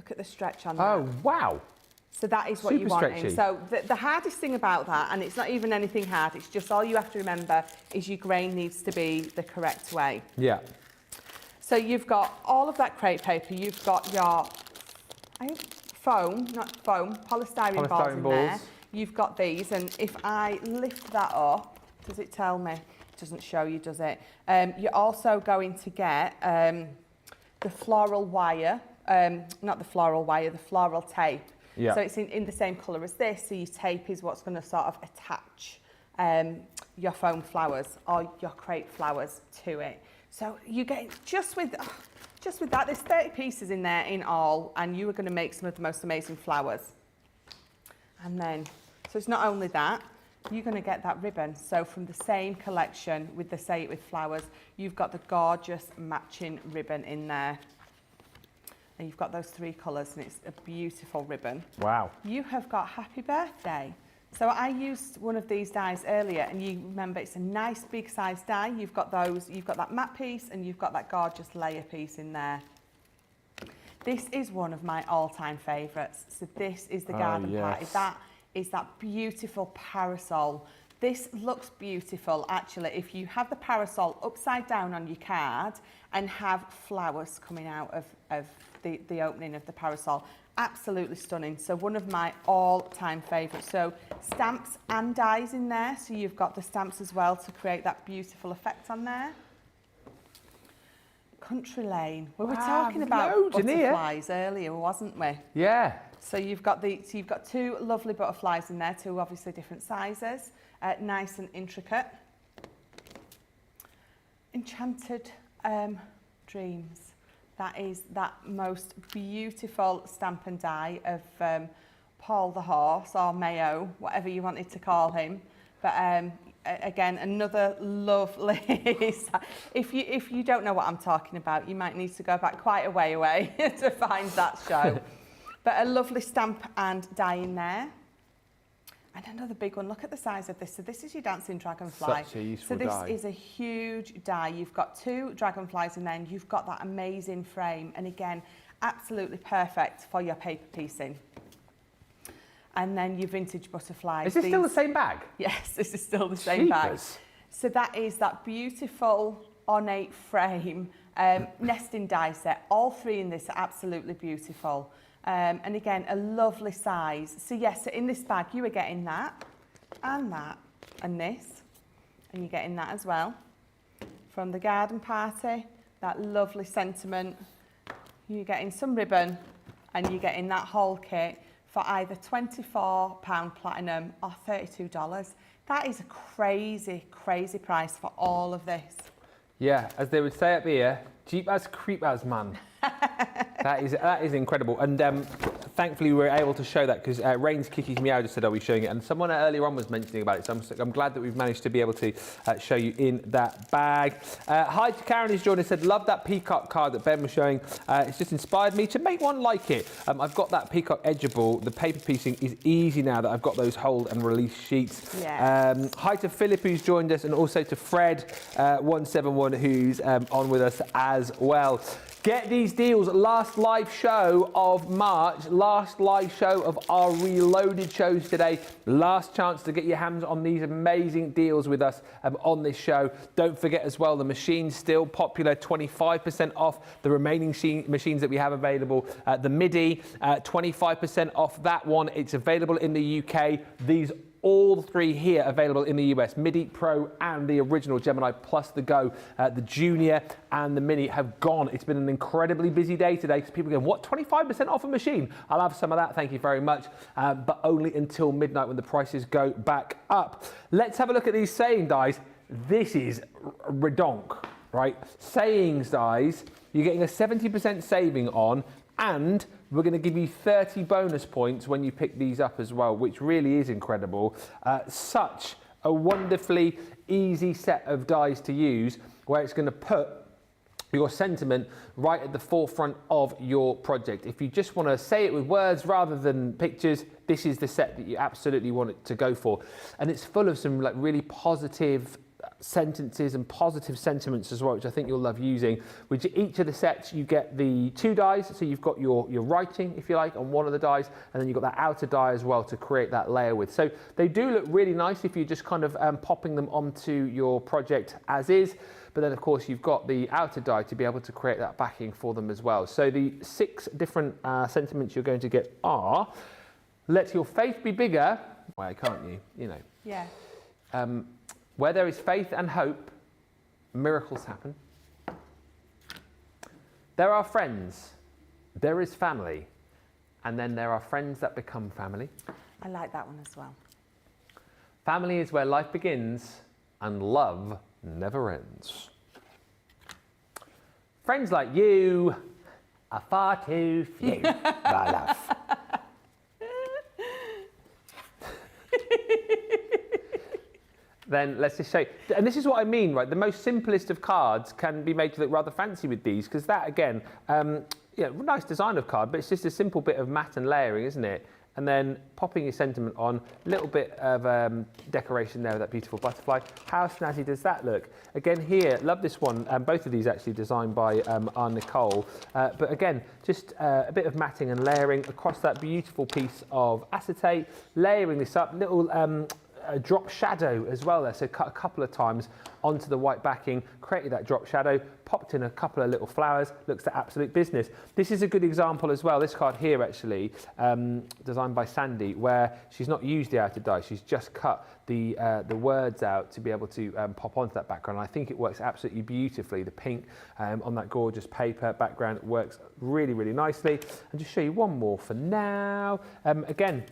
at the stretch on that. Oh, wow. So that is what Super you want stretchy. So the hardest thing about that, and it's not even anything hard, it's just all you have to remember is your grain needs to be the correct way. Yeah. So you've got all of that crepe paper, you've got your foam, not foam, polystyrene balls in there. You've got these, and if I lift that up, does it tell me? It doesn't show you, does it? You're also going to get the floral wire, not the floral wire, the floral tape. Yeah. So it's in the same colour as this, so your tape is what's going to sort of attach your foam flowers or your crepe flowers to it. So you get, just with that, there's 30 pieces in there in all, and you are going to make some of the most amazing flowers. And then, so it's not only that, you're going to get that ribbon. So from the same collection with the Say It With Flowers, you've got the gorgeous matching ribbon in there. And you've got those 3 colours, and it's a beautiful ribbon. Wow. You have got Happy Birthday. So I used one of these dies earlier, and you remember it's a nice big size die. You've got those, you've got that matte piece, and you've got that gorgeous layer piece in there. This is one of my all-time favourites. So this is the garden party. That is that beautiful parasol. This looks beautiful, actually, if you have the parasol upside down on your card and have flowers coming out of the opening of the parasol. Absolutely stunning. So one of my all-time favourites. So stamps and dies in there. So you've got the stamps as well to create that beautiful effect on there. Country Lane. We were talking about butterflies earlier, wasn't we? Yeah. So you've got 2 lovely butterflies in there, 2 obviously different sizes, nice and intricate. Enchanted Dreams. That is that most beautiful stamp and die of Paul the Horse, or Mayo, whatever you wanted to call him. But again, another lovely. If you don't know what I'm talking about, you might need to go back quite a way away to find that show. But a lovely stamp and die in there. And another big one. Look at the size of this. So this is your dancing dragonfly. Such a useful die. die. Is a huge die. You've got 2 dragonflies in there, and you've got that amazing frame. And again, absolutely perfect for your paper piecing. And then your vintage butterflies. Is this still the same bag? Yes, this is still the same bag. So that is that beautiful ornate frame, nesting die set. All 3 in this are absolutely beautiful. And again, a lovely size. So yes, in this bag you are getting that, and this, and you're getting that as well. From the garden party, that lovely sentiment. You're getting some ribbon, and you're getting that whole kit for either £24 platinum or $32. That is a crazy, crazy price for all of this. Yeah, as they would say up here, cheap as creep as, man. That is incredible. And thankfully we were able to show that because Rain's Kikis Meow just said, are we showing it? And someone earlier on was mentioning about it. So I'm glad that we've managed to be able to show you in that bag. Hi to Karen who's joined us, said, love that peacock card that Ben was showing. It's just inspired me to make one like it. I've got that peacock edgeable. The paper piecing is easy now that I've got those hold and release sheets. Yeah. Hi to Philip who's joined us, and also to Fred 171 who's on with us as well. Get these deals. Last live show of March, last live show of our reloaded shows today. Last chance to get your hands on these amazing deals with us on this show. Don't forget as well, the machine's still popular, 25% off the remaining machines that we have available. The MIDI, 25% off that one. It's available in the UK. These all 3 here available in the US, MIDI Pro and the original Gemini, plus the Go, the Junior and the Mini have gone. It's been an incredibly busy day today because people go, what, 25% off a machine? I'll have some of that, thank you very much, but only until midnight when the prices go back up. Let's have a look at these saying dies. This is redonk, right? Sayings dies, you're getting a 70% saving on, and we're going to give you 30 bonus points when you pick these up as well, which really is incredible. Such a wonderfully easy set of dies to use, where it's going to put your sentiment right at the forefront of your project. If you just want to say it with words rather than pictures, this is the set that you absolutely want it to go for. And it's full of some like really positive sentences and positive sentiments as well, which I think you'll love using. With each of the sets you get the 2 dies, so you've got your writing, if you like, on one of the dies, and then you've got that outer die as well to create that layer with. So they do look really nice if you're just kind of popping them onto your project as is. But but then of course you've got the outer die to be able to create that backing for them as well. So the 6 different sentiments you're going to get are, let your faith be bigger, why can't you, you know. Yeah. Where there is faith and hope, miracles happen. There are friends, there is family, and then there are friends that become family. I like that one as well. Family is where life begins and love never ends. Friends like you are far too few, my love. Then let's just show you. And this is what I mean, right? The most simplest of cards can be made to look rather fancy with these, because that, again, nice design of card, but it's just a simple bit of matte and layering, isn't it? And then popping your sentiment on, a little bit of decoration there with that beautiful butterfly. How snazzy does that look? Again here, love this one. Both of these actually designed by our Nicole. But again, just a bit of matting and layering across that beautiful piece of acetate, layering this up, little a drop shadow as well there, so cut a couple of times onto the white backing, created that drop shadow, popped in a couple of little flowers, looks to absolute business. This is a good example as well, this card here actually, designed by Sandy, where she's not used the outer die, she's just cut the words out to be able to pop onto that background. I think it works absolutely beautifully. The pink on that gorgeous paper background works really, really nicely. And just show you one more for now. Again,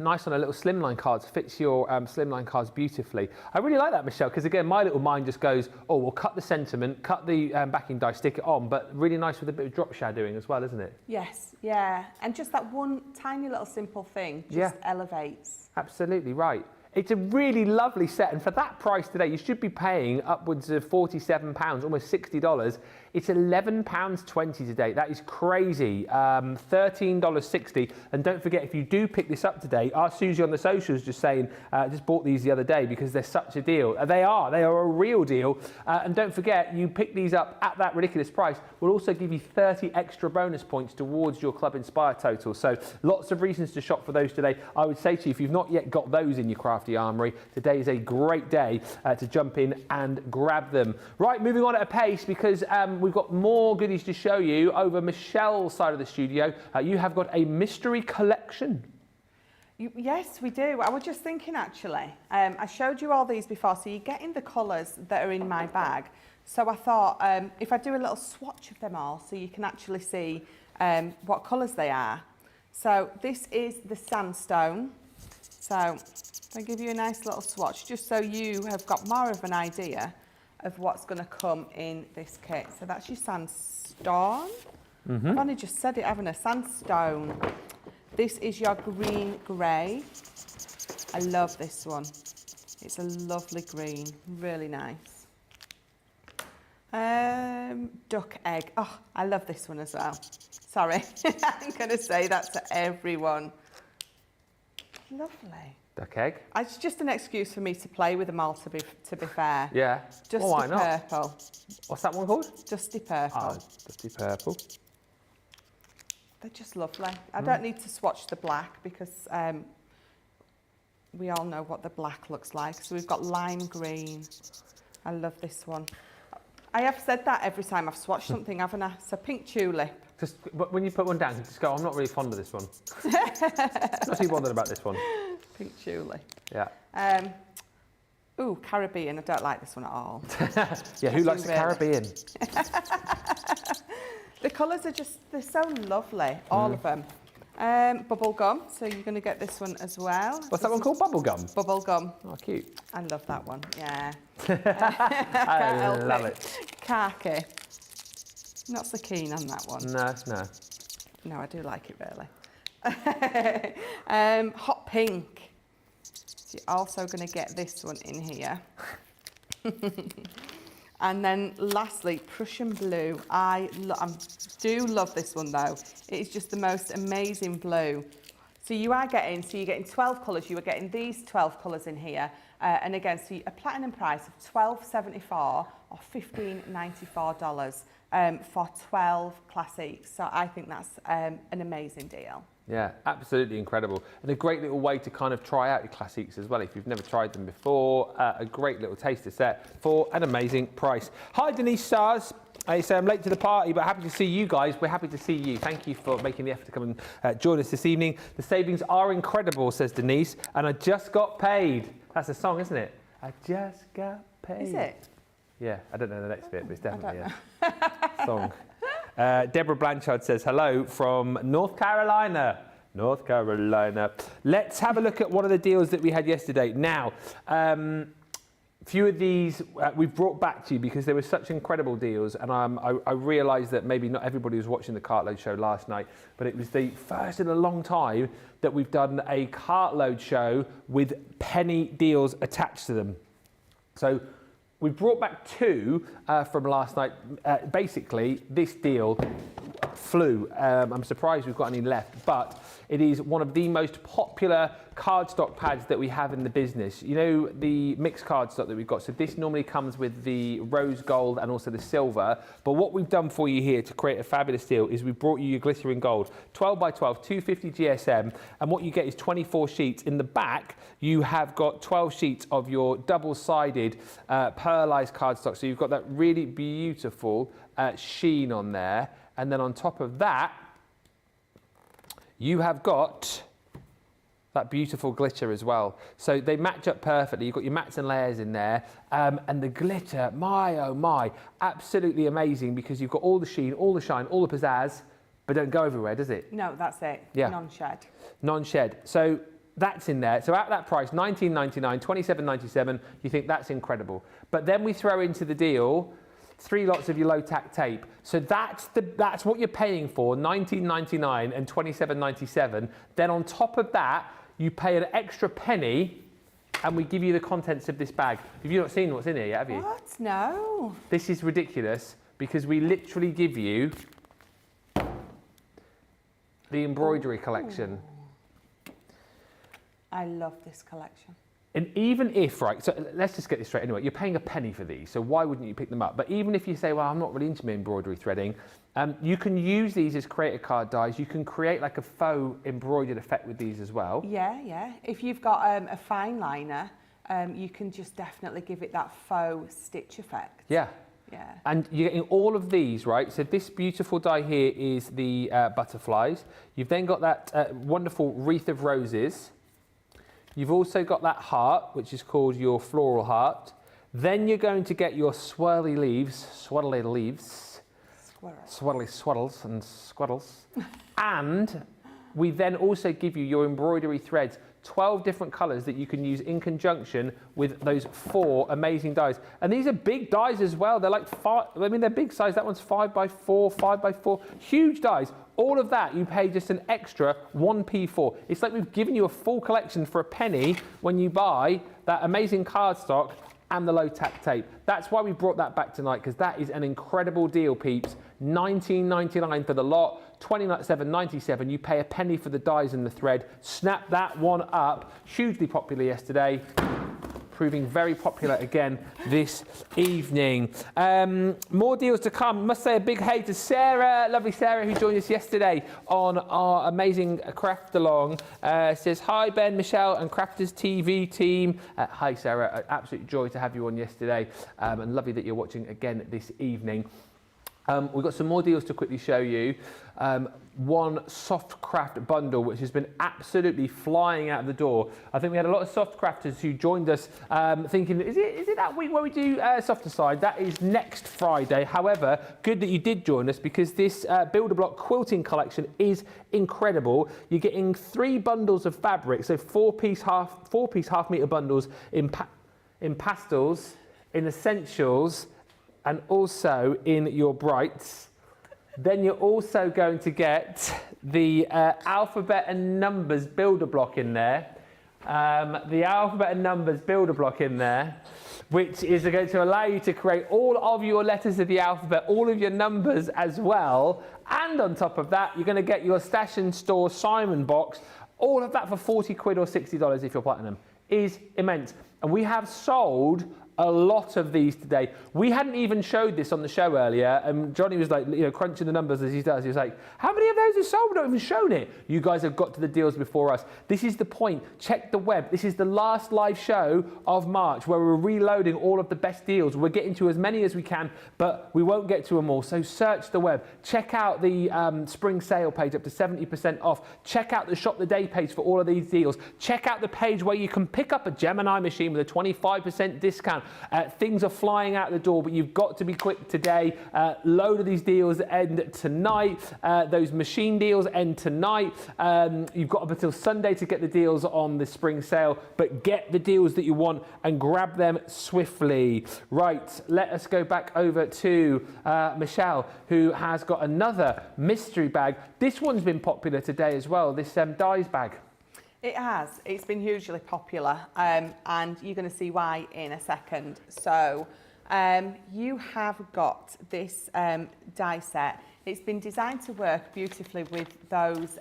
nice on a little slimline cards, fits your slimline cards beautifully. I really like that, Michelle, because again, my little mind just goes, oh, we'll cut the sentiment, cut the backing die, stick it on, but really nice with a bit of drop shadowing as well, isn't it? Yes, yeah. And just that one tiny little simple thing just elevates. Absolutely right. It's a really lovely set, and for that price today, you should be paying upwards of £47, almost $60. It's £11.20 today. That is crazy. $13.60. And don't forget, if you do pick this up today, our Susie on the socials just saying, just bought these the other day because they're such a deal. They are a real deal. And don't forget, you pick these up at that ridiculous price, we'll also give you 30 extra bonus points towards your Club Inspire total. So lots of reasons to shop for those today. I would say to you, if you've not yet got those in your crafty armoury, today is a great day to jump in and grab them. Right, moving on at a pace, because we've got more goodies to show you over Michelle's side of the studio. You have got a mystery collection. Yes, we do. I was just thinking, actually, I showed you all these before, so you're getting the colours that are in my bag. So I thought if I do a little swatch of them all, so you can actually see what colours they are. So this is the sandstone. So I'll give you a nice little swatch, just so you have got more of an idea of what's going to come in this kit. So that's your sandstone. I've only just said it, haven't I? Sandstone. This is your green grey. I love this one. It's a lovely green, really nice. Duck egg. Oh, I love this one as well. Sorry, I'm going to say that to everyone. Lovely. Duck egg. It's just an excuse for me to play with them all, to be fair. Yeah. Dusty why not? purple. What's that one called? Dusty purple. Oh, dusty purple. They're just lovely. I don't need to swatch the black because we all know what the black looks like. So we've got lime green. I love this one. I have said that every time I've swatched something, haven't I? So pink tulip. Just when you put one down, just go, I'm not really fond of this one. Not too bothered about this one. Pink tulip. Yeah. Ooh, Caribbean. I don't like this one at all. Yeah, who likes the Caribbean? The colours are they're so lovely, all of them. Bubble gum, so you're going to get this one as well. What's that one called? Bubble gum? Bubble gum. Oh, cute. I love that one, yeah. I love it. Khaki. Not so keen on that one. No. No, I do like it, really. Hot pink. So you're also going to get this one in here. And then lastly, Prussian blue. I do love this one though. It's just the most amazing blue. So you're getting 12 colours. You are getting these 12 colours in here. And again, so a platinum price of $12.74 or $15.94 for 12 classics. So I think that's an amazing deal. Yeah, absolutely incredible. And a great little way to kind of try out your classiques as well if you've never tried them before. A great little taster set for an amazing price. Hi, Denise Stars. I say I'm late to the party, but happy to see you guys. We're happy to see you. Thank you for making the effort to come and join us this evening. The savings are incredible, says Denise, and I just got paid. That's a song, isn't it? I just got paid. Is it? Yeah, I don't know the next bit, but it's definitely a song. Deborah Blanchard says, hello from North Carolina. North Carolina. Let's have a look at one of the deals that we had yesterday. Now, few of these we've brought back to you because there were such incredible deals, and I realised that maybe not everybody was watching the Cartload show last night, but it was the first in a long time that we've done a Cartload show with penny deals attached to them. So we brought back two from last night. Basically, this deal flew. I'm surprised we've got any left, but it is one of the most popular cardstock pads that we have in the business. You know, the mixed cardstock that we've got. So this normally comes with the rose gold and also the silver. But what we've done for you here to create a fabulous deal is we brought you your glittering gold, 12 by 12, 250 GSM. And what you get is 24 sheets. In the back, you have got 12 sheets of your double-sided pearlized cardstock. So you've got that really beautiful sheen on there. And then on top of that, you have got that beautiful glitter as well. So they match up perfectly. You've got your mats and layers in there. And the glitter, my oh my, absolutely amazing because you've got all the sheen, all the shine, all the pizzazz, but don't go everywhere, does it? No, that's it. Yeah. Non-shed. Non-shed. So that's in there. So at that price, $19.99, $27.97, you think that's incredible. But then we throw into the deal 3 lots of your low-tack tape. So that's what you're paying for, $19.99 and $27.97. Then on top of that, you pay an extra penny and we give you the contents of this bag. Have you not seen what's in here yet, have you? What? No. This is ridiculous because we literally give you the embroidery collection. I love this collection. And even if, right, so let's just get this straight anyway, you're paying a penny for these, so why wouldn't you pick them up? But even if you say, well, I'm not really into my embroidery threading, you can use these as creator card dies. You can create like a faux embroidered effect with these as well. Yeah, yeah. If you've got a fine liner, you can just definitely give it that faux stitch effect. Yeah. Yeah. And you're getting all of these, right? So this beautiful die here is the butterflies. You've then got that wonderful wreath of roses. You've also got that heart, which is called your floral heart. Then you're going to get your swirly leaves, swaddly leaves, swirly swaddles and squaddles. And we then also give you your embroidery threads, 12 different colours that you can use in conjunction with those 4 amazing dies. And these are big dies as well. They're like they're big size. That one's 5 by 4, 5 by 4, huge dies. All of that you pay just an extra 1p for. It's like we've given you a full collection for a penny when you buy that amazing cardstock and the low-tack tape. That's why we brought that back tonight, because that is an incredible deal, peeps. $19.99 for the lot, $27.97. You pay a penny for the dies and the thread. Snap that one up. Hugely popular yesterday. Proving very popular again this evening. More deals to come. Must say a big hey to Sarah, lovely Sarah, who joined us yesterday on our amazing craft along. Says hi Ben, Michelle and Crafters TV team. Hi Sarah, absolute joy to have you on yesterday, and lovely that you're watching again this evening. We've got some more deals to quickly show you. One soft craft bundle, which has been absolutely flying out of the door. I think we had a lot of soft crafters who joined us thinking, is it that week where we do softer side? That is next Friday. However, good that you did join us because this Builder Block quilting collection is incredible. You're getting 3 bundles of fabric, so 4-piece half meter bundles in pastels, in essentials, and also in your brights. Then you're also going to get the alphabet and numbers builder block in there. The alphabet and numbers builder block in there, which is going to allow you to create all of your letters of the alphabet, all of your numbers as well. And on top of that, you're going to get your Stash and Store Simon box. All of that for 40 quid or $60 if you're platinum. Is immense. And we have sold a lot of these today. We hadn't even showed this on the show earlier, and Johnny was like, crunching the numbers as he does. He was like, how many of those are sold? We've not even shown it. You guys have got to the deals before us. This is the point. Check the web. This is the last live show of March where we're reloading all of the best deals. We're getting to as many as we can, but we won't get to them all. So search the web. Check out the spring sale page up to 70% off. Check out the shop the day page for all of these deals. Check out the page where you can pick up a Gemini machine with a 25% discount. Things are flying out the door, but you've got to be quick today. Load of these deals end tonight. Those machine deals end tonight. You've got up until Sunday to get the deals on the spring sale, but get the deals that you want and grab them swiftly. Right, let us go back over to Michelle, who has got another mystery bag. This one's been popular today as well, this dies bag. It has. It's been hugely popular, and you're going to see why in a second. So you have got this die set. It's been designed to work beautifully with those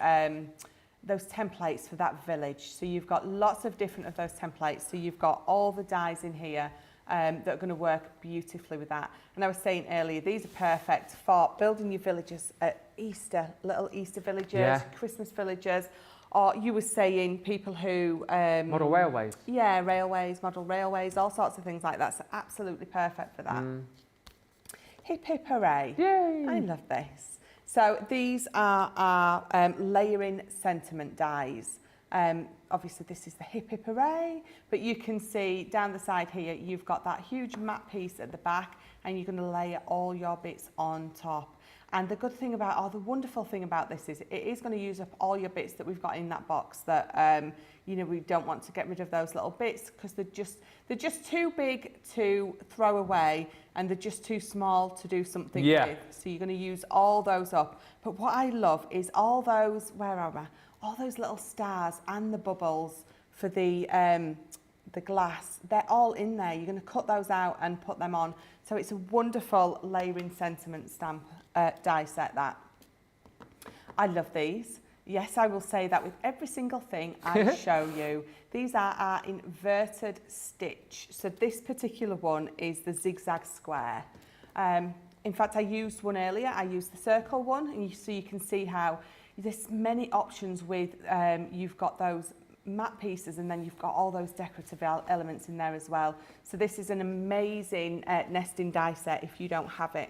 templates for that village. So you've got lots of different of those templates. So you've got all the dies in here that are going to work beautifully with that. And I was saying earlier, these are perfect for building your villages at Easter, little Easter villages, Christmas villages. Or you were saying people who... model railways. Yeah, railways, model railways, all sorts of things like that. So absolutely perfect for that. Hip, hip, hooray. Yay. I love this. So these are our layering sentiment dies. Obviously, this is the hip, hip, hooray. But you can see down the side here, you've got that huge matte piece at the back, and you're going to layer all your bits on top. And the good thing about, or the wonderful thing about this is it is going to use up all your bits that we've got in that box that, we don't want to get rid of those little bits because they're just too big to throw away and they're just too small to do something with. So you're going to use all those up. But what I love is all those, where am I? All those little stars and the bubbles for the glass, they're all in there. You're going to cut those out and put them on. So it's a wonderful layering sentiment stamp die set that. I love these. Yes, I will say that with every single thing I show you. These are our inverted stitch. So this particular one is the zigzag square. In fact, I used one earlier. I used the circle one, and so you can see how there's many options with, you've got those matte pieces and then you've got all those decorative elements in there as well. So this is an amazing nesting die set if you don't have it.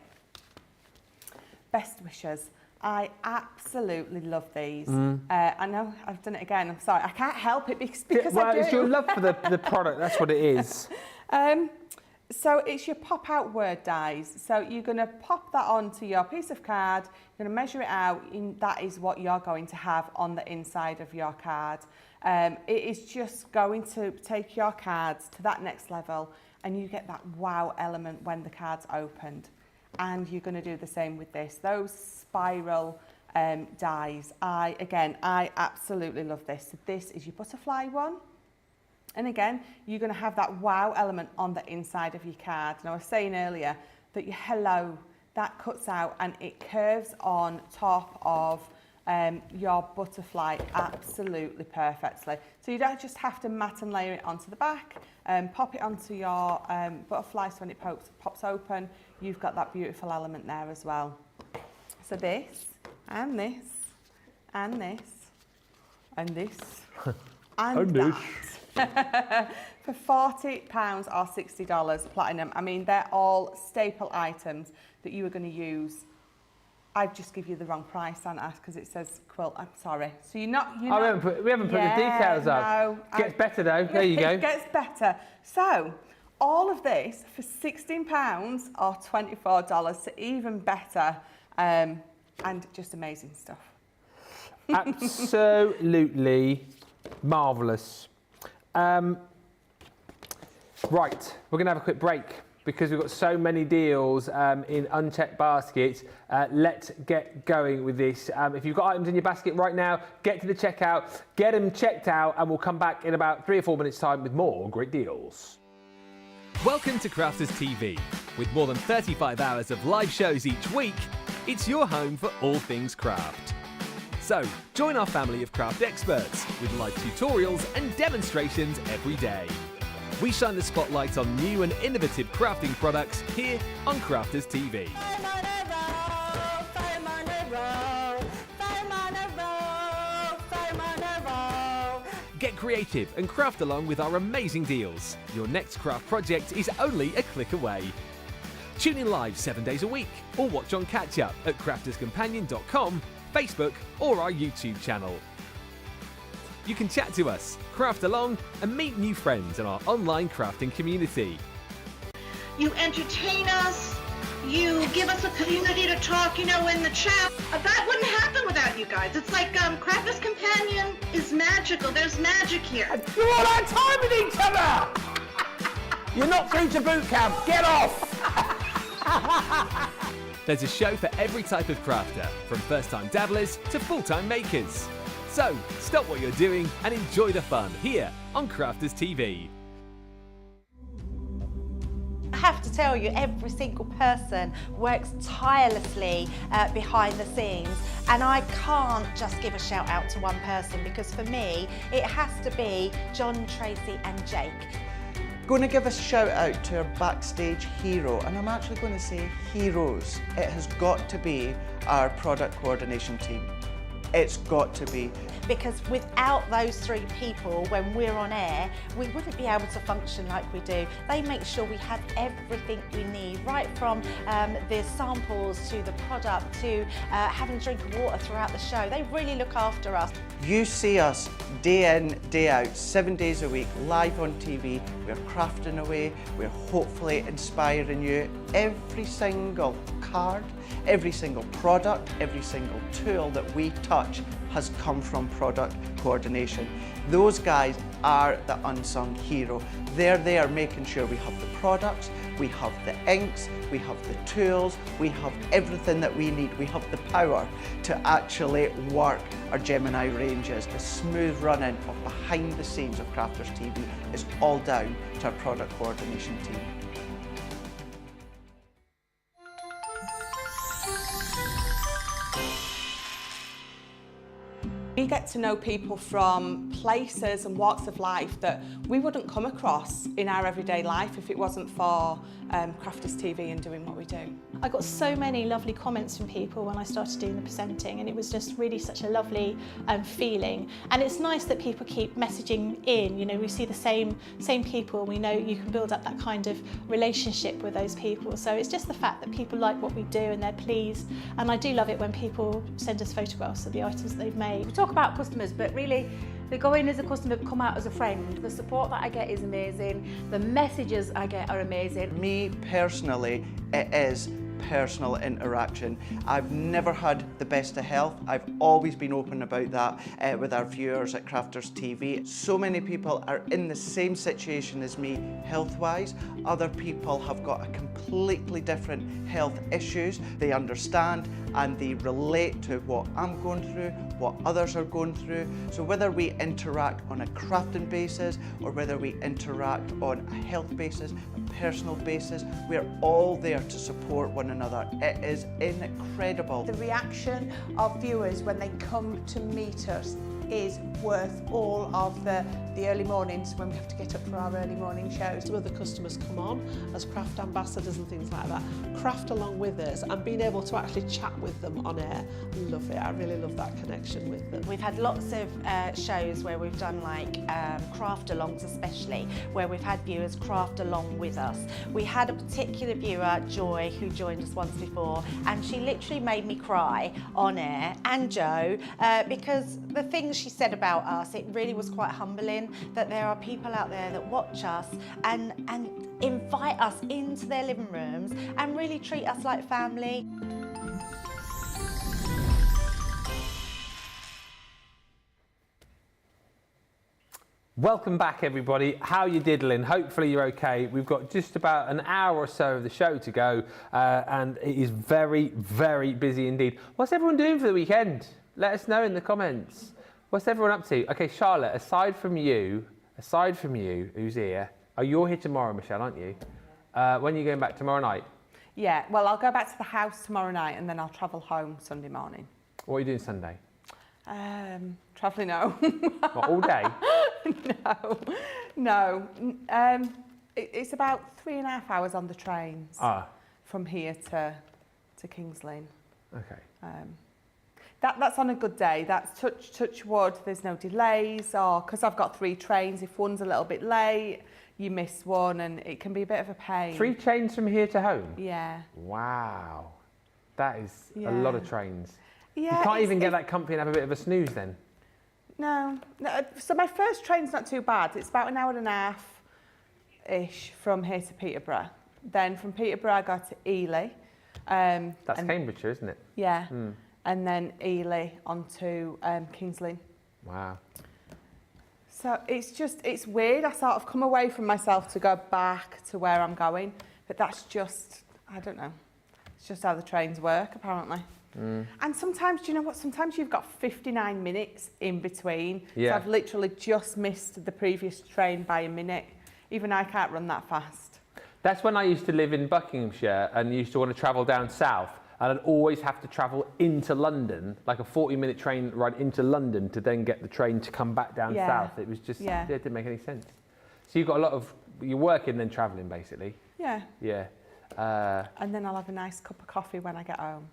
Best wishes. I absolutely love these. I know I've done it again. I'm sorry. I can't help it because I do. It's your love for the product. That's what it is. So it's your pop-out word dies. So you're going to pop that onto your piece of card. You're going to measure it out. And that is what you're going to have on the inside of your card. It is just going to take your cards to that next level, and you get that wow element when the card's opened. And you're going to do the same with this. Those spiral dies. I absolutely love this. So this is your butterfly one. And again, you're going to have that wow element on the inside of your card. And I was saying earlier that your hello, that cuts out and it curves on top of your butterfly absolutely perfectly. So you don't just have to mat and layer it onto the back, pop it onto your butterfly, so when it pops open, you've got that beautiful element there as well. So this, and this, and this, and this, and that. For £40 or $60 platinum. I mean, they're all staple items that you are going to use. I've just give you the wrong price, haven't I? Because it says quilt. I'm sorry. So you're not. We haven't put the details up. Gets better though. There you go. It gets better. So all of this for £16 or $24. So even better, and just amazing stuff. Absolutely marvellous. Right, we're going to have a quick break because we've got so many deals in unchecked baskets. Let's get going with this. If you've got items in your basket right now, get to the checkout, get them checked out, and we'll come back in about 3 or 4 minutes' time with more great deals. Welcome to Crafters TV. With more than 35 hours of live shows each week, it's your home for all things craft. So, join our family of craft experts with live tutorials and demonstrations every day. We shine the spotlight on new and innovative crafting products here on Crafters TV. Get creative and craft along with our amazing deals. Your next craft project is only a click away. Tune in live 7 days a week or watch on catch up at crafterscompanion.com, Facebook or our YouTube channel. You can chat to us, craft along and meet new friends in our online crafting community. You entertain us, you give us a community to talk, in the chat. That wouldn't happen without you guys. It's like Crafters Companion is magical. There's magic here. You're all out of time with each other! You're not through to boot camp, get off! There's a show for every type of crafter, from first-time dabblers to full-time makers. So, stop what you're doing and enjoy the fun here on Crafters TV. I have to tell you, every single person works tirelessly behind the scenes, and I can't just give a shout out to one person, because for me it has to be John, Tracy and Jake. Going to give a shout out to our backstage hero, and I'm actually going to say heroes. It has got to be our product coordination team. It's got to be. Because without those three people, when we're on air, we wouldn't be able to function like we do. They make sure we have everything we need, right from the samples to the product to having a drink of water throughout the show. They really look after us. You see us day in, day out, 7 days a week, live on TV. We're crafting away. We're hopefully inspiring you. Every single card, every single product, every single tool that we touch has come from product coordination. Those guys are the unsung hero. They're there making sure we have the products, we have the inks, we have the tools, we have everything that we need. We have the power to actually work our Gemini ranges. The smooth running of behind the scenes of Crafters TV is all down to our product coordination team. We get to know people from places and walks of life that we wouldn't come across in our everyday life if it wasn't for Crafters TV and doing what we do. I got so many lovely comments from people when I started doing the presenting, and it was just really such a lovely feeling. And it's nice that people keep messaging in. We see the same people. We know you can build up that kind of relationship with those people. So it's just the fact that people like what we do and they're pleased. And I do love it when people send us photographs of the items that they've made. We talk about customers, but really they go in as a customer, come out as a friend. The support that I get is amazing. The messages I get are amazing. Me personally, it is personal interaction. I've never had the best of health. I've always been open about that with our viewers at Crafters TV. So many people are in the same situation as me health-wise. Other people have got a completely different health issues. They understand and they relate to what I'm going through, what others are going through. So whether we interact on a crafting basis or whether we interact on a health basis, a personal basis, we're all there to support one another. It is incredible. The reaction of viewers when they come to meet us is worth all of the early mornings when we have to get up for our early morning shows. Some of the customers come on as craft ambassadors and things like that, craft along with us, and being able to actually chat with them on air. I love it. I really love that connection with them. We've had lots of shows where we've done like craft alongs, especially where we've had viewers craft along with us. We had a particular viewer, Joy, who joined us once before, and she literally made me cry on air, and Joe, because the things she said about us, it really was quite humbling that there are people out there that watch us and invite us into their living rooms and really treat us like family. Welcome back, everybody. How you diddling? Hopefully you're okay. We've got just about an hour or so of the show to go, and it is very, very busy indeed. What's everyone doing for the weekend? Let us know in the comments. What's everyone up to? Okay, Charlotte, aside from you, who's here? Oh, you're here tomorrow, Michelle, aren't you? When are you going back tomorrow night? Yeah, well, I'll go back to the house tomorrow night and then I'll travel home Sunday morning. What are you doing Sunday? Travelling home. What, all day? No. It's about 3.5 hours on the trains from here to Kings Lynn. Okay. That's on a good day. That's touch wood. There's no delays, or because I've got 3 trains. If one's a little bit late, you miss one, and it can be a bit of a pain. 3 trains from here to home? Yeah. Wow. That is a lot of trains. Yeah. You can't even get that comfy and have a bit of a snooze then? No. So my first train's not too bad. It's about 1.5 hours-ish from here to Peterborough. Then from Peterborough I go to Ely. That's Cambridgeshire, isn't it? Yeah. And then Ely onto Kings Lynn. Wow. So it's weird. I sort of come away from myself to go back to where I'm going. But that's just, I don't know. It's just how the trains work, apparently. And sometimes, do you know what? Sometimes you've got 59 minutes in between. Yeah. So I've literally just missed the previous train by a minute. Even I can't run that fast. That's when I used to live in Buckinghamshire and used to want to travel down south. And I'd always have to travel into London, like a 40-minute train ride into London to then get the train to come back down south. It was just, it didn't make any sense. So you've got a lot of, you're working then travelling basically. Yeah. Yeah. And then I'll have a nice cup of coffee when I get home.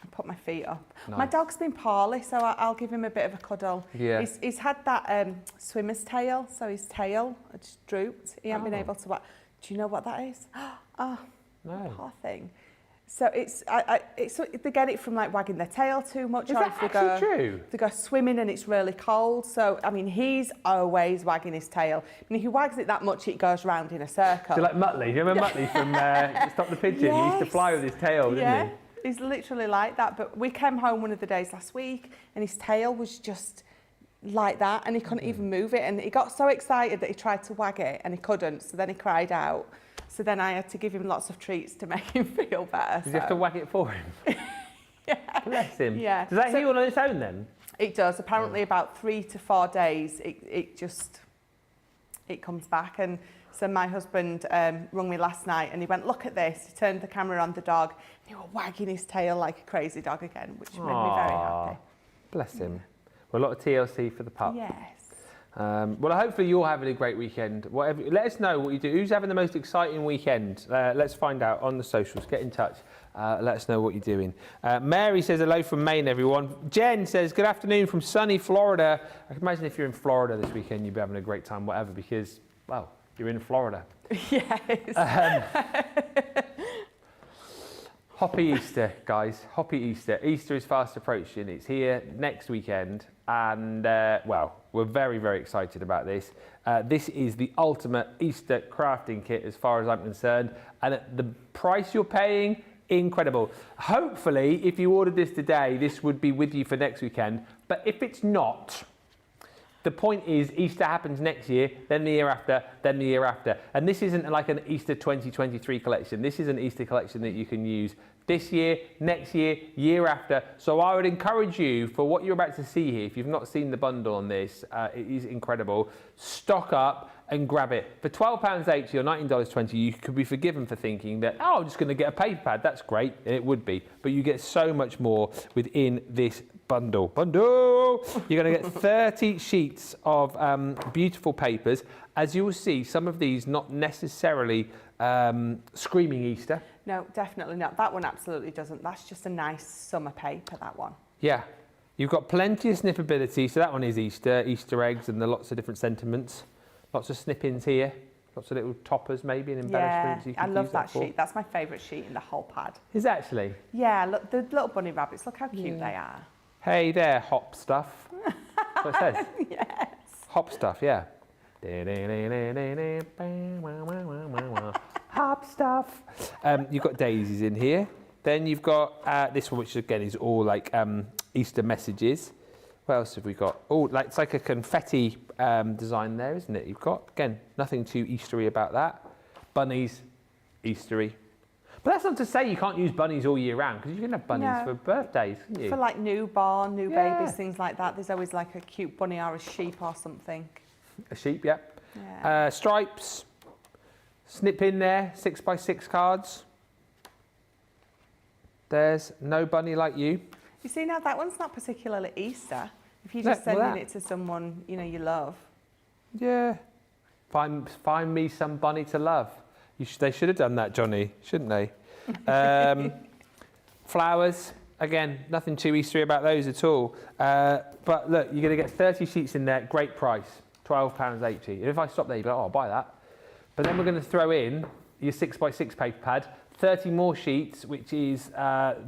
And put my feet up. Nice. My dog's been poorly, so I'll give him a bit of a cuddle. Yeah. He's had that swimmer's tail, so his tail had just drooped. He hasn't been able to. Do you know what that is? Oh, no. Poor thing. So they get it from like wagging their tail too much. Is or that if they actually true? They go swimming and it's really cold. So I mean, he's always wagging his tail. And if he wags it that much, it goes round in a circle. So like Muttley, you remember Muttley from Stop the Pigeon? He used to fly with his tail, didn't he? He's literally like that. But we came home one of the days last week and his tail was just like that and he couldn't even move it. And he got so excited that he tried to wag it and he couldn't. So then he cried out. So then I had to give him lots of treats to make him feel better. Did you have to wag it for him? Yeah. Bless him. Yeah. Does that heal on its own then? It does. Apparently about 3 to 4 days it comes back. And so my husband rung me last night and he went, look at this. He turned the camera on the dog and he was wagging his tail like a crazy dog again, which made me very happy. Bless him. Well, a lot of TLC for the pup. Yes. Well, hopefully you're having a great weekend. Whatever, let us know what you do. Who's having the most exciting weekend? Let's find out on the socials. Get in touch. Let us know what you're doing. Mary says hello from Maine, everyone. Jen says good afternoon from sunny Florida. I can imagine if you're in Florida this weekend, you'd be having a great time, whatever, because, well, you're in Florida. Yes. Happy Easter, guys. Happy Easter. Easter is fast approaching. It's here next weekend. And, well, we're very, very excited about this. This is the ultimate Easter crafting kit as far as I'm concerned. And at the price you're paying, incredible. Hopefully, if you ordered this today, this would be with you for next weekend. But if it's not, the point is Easter happens next year, then the year after, then the year after. And this isn't like an Easter 2023 collection. This is an Easter collection that you can use this year, next year, year after. So I would encourage you, for what you're about to see here, if you've not seen the bundle on this, it is incredible. Stock up and grab it. For £12.80 or $19.20, you could be forgiven for thinking that, oh, I'm just going to get a paper pad. That's great, and it would be. But you get so much more within this bundle. You're going to get 30 sheets of beautiful papers. As you will see, some of these not necessarily screaming Easter. No, definitely not. That one absolutely doesn't. That's just a nice summer paper, that one. Yeah. You've got plenty of snippability. So that one is Easter, Easter eggs, and the lots of different sentiments. Lots of snippings here. Lots of little toppers maybe and embellishments. Yeah, I love that sheet. That's my favourite sheet in the whole pad. Is it actually? Yeah, look, the little bunny rabbits, look how cute they are. Hey there, hop stuff. That's what it says. Yes. Hop stuff, yeah. Hop stuff. You've got daisies in here. Then you've got this one, which again is all like Easter messages. What else have we got? Oh, like it's like a confetti design there, isn't it? You've got, again, nothing too Eastery about that. Bunnies, Eastery. But that's not to say you can't use bunnies all year round, because you can have bunnies for birthdays, can't you? For like newborn, new babies, things like that. There's always like a cute bunny or a sheep or something. A sheep, yep. Yeah. Stripes, snip in there, 6x6 cards. There's no bunny like you. You see, now that one's not particularly Easter. If you're just sending it to someone, you know, you love. Yeah. Find me some bunny to love. They should have done that, Johnny, shouldn't they? Flowers, again, nothing too Eastery about those at all. But look, you're going to get 30 sheets in there, great price, £12.80. If I stop there, you'd be like, oh, I'll buy that. But then we're going to throw in your 6x6 paper pad, 30 more sheets, which is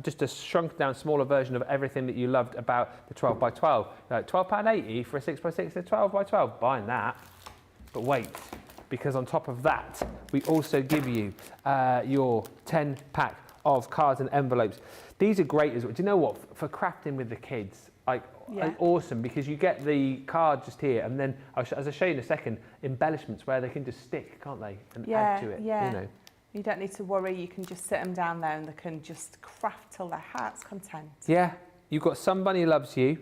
just a shrunk down, smaller version of everything that you loved about the 12x12. £12.80 for a 6x6 and 12x12, buying that. But wait, because on top of that, we also give you your 10 pack of cards and envelopes. These are great as well. Do you know what? For crafting with the kids, awesome, because you get the card just here, and then, as I'll show you in a second, embellishments where they can just stick, can't they? And add to it, Yeah. you know. You don't need to worry, you can just sit them down there and they can just craft till their heart's content. Yeah, you've got Somebody Loves You.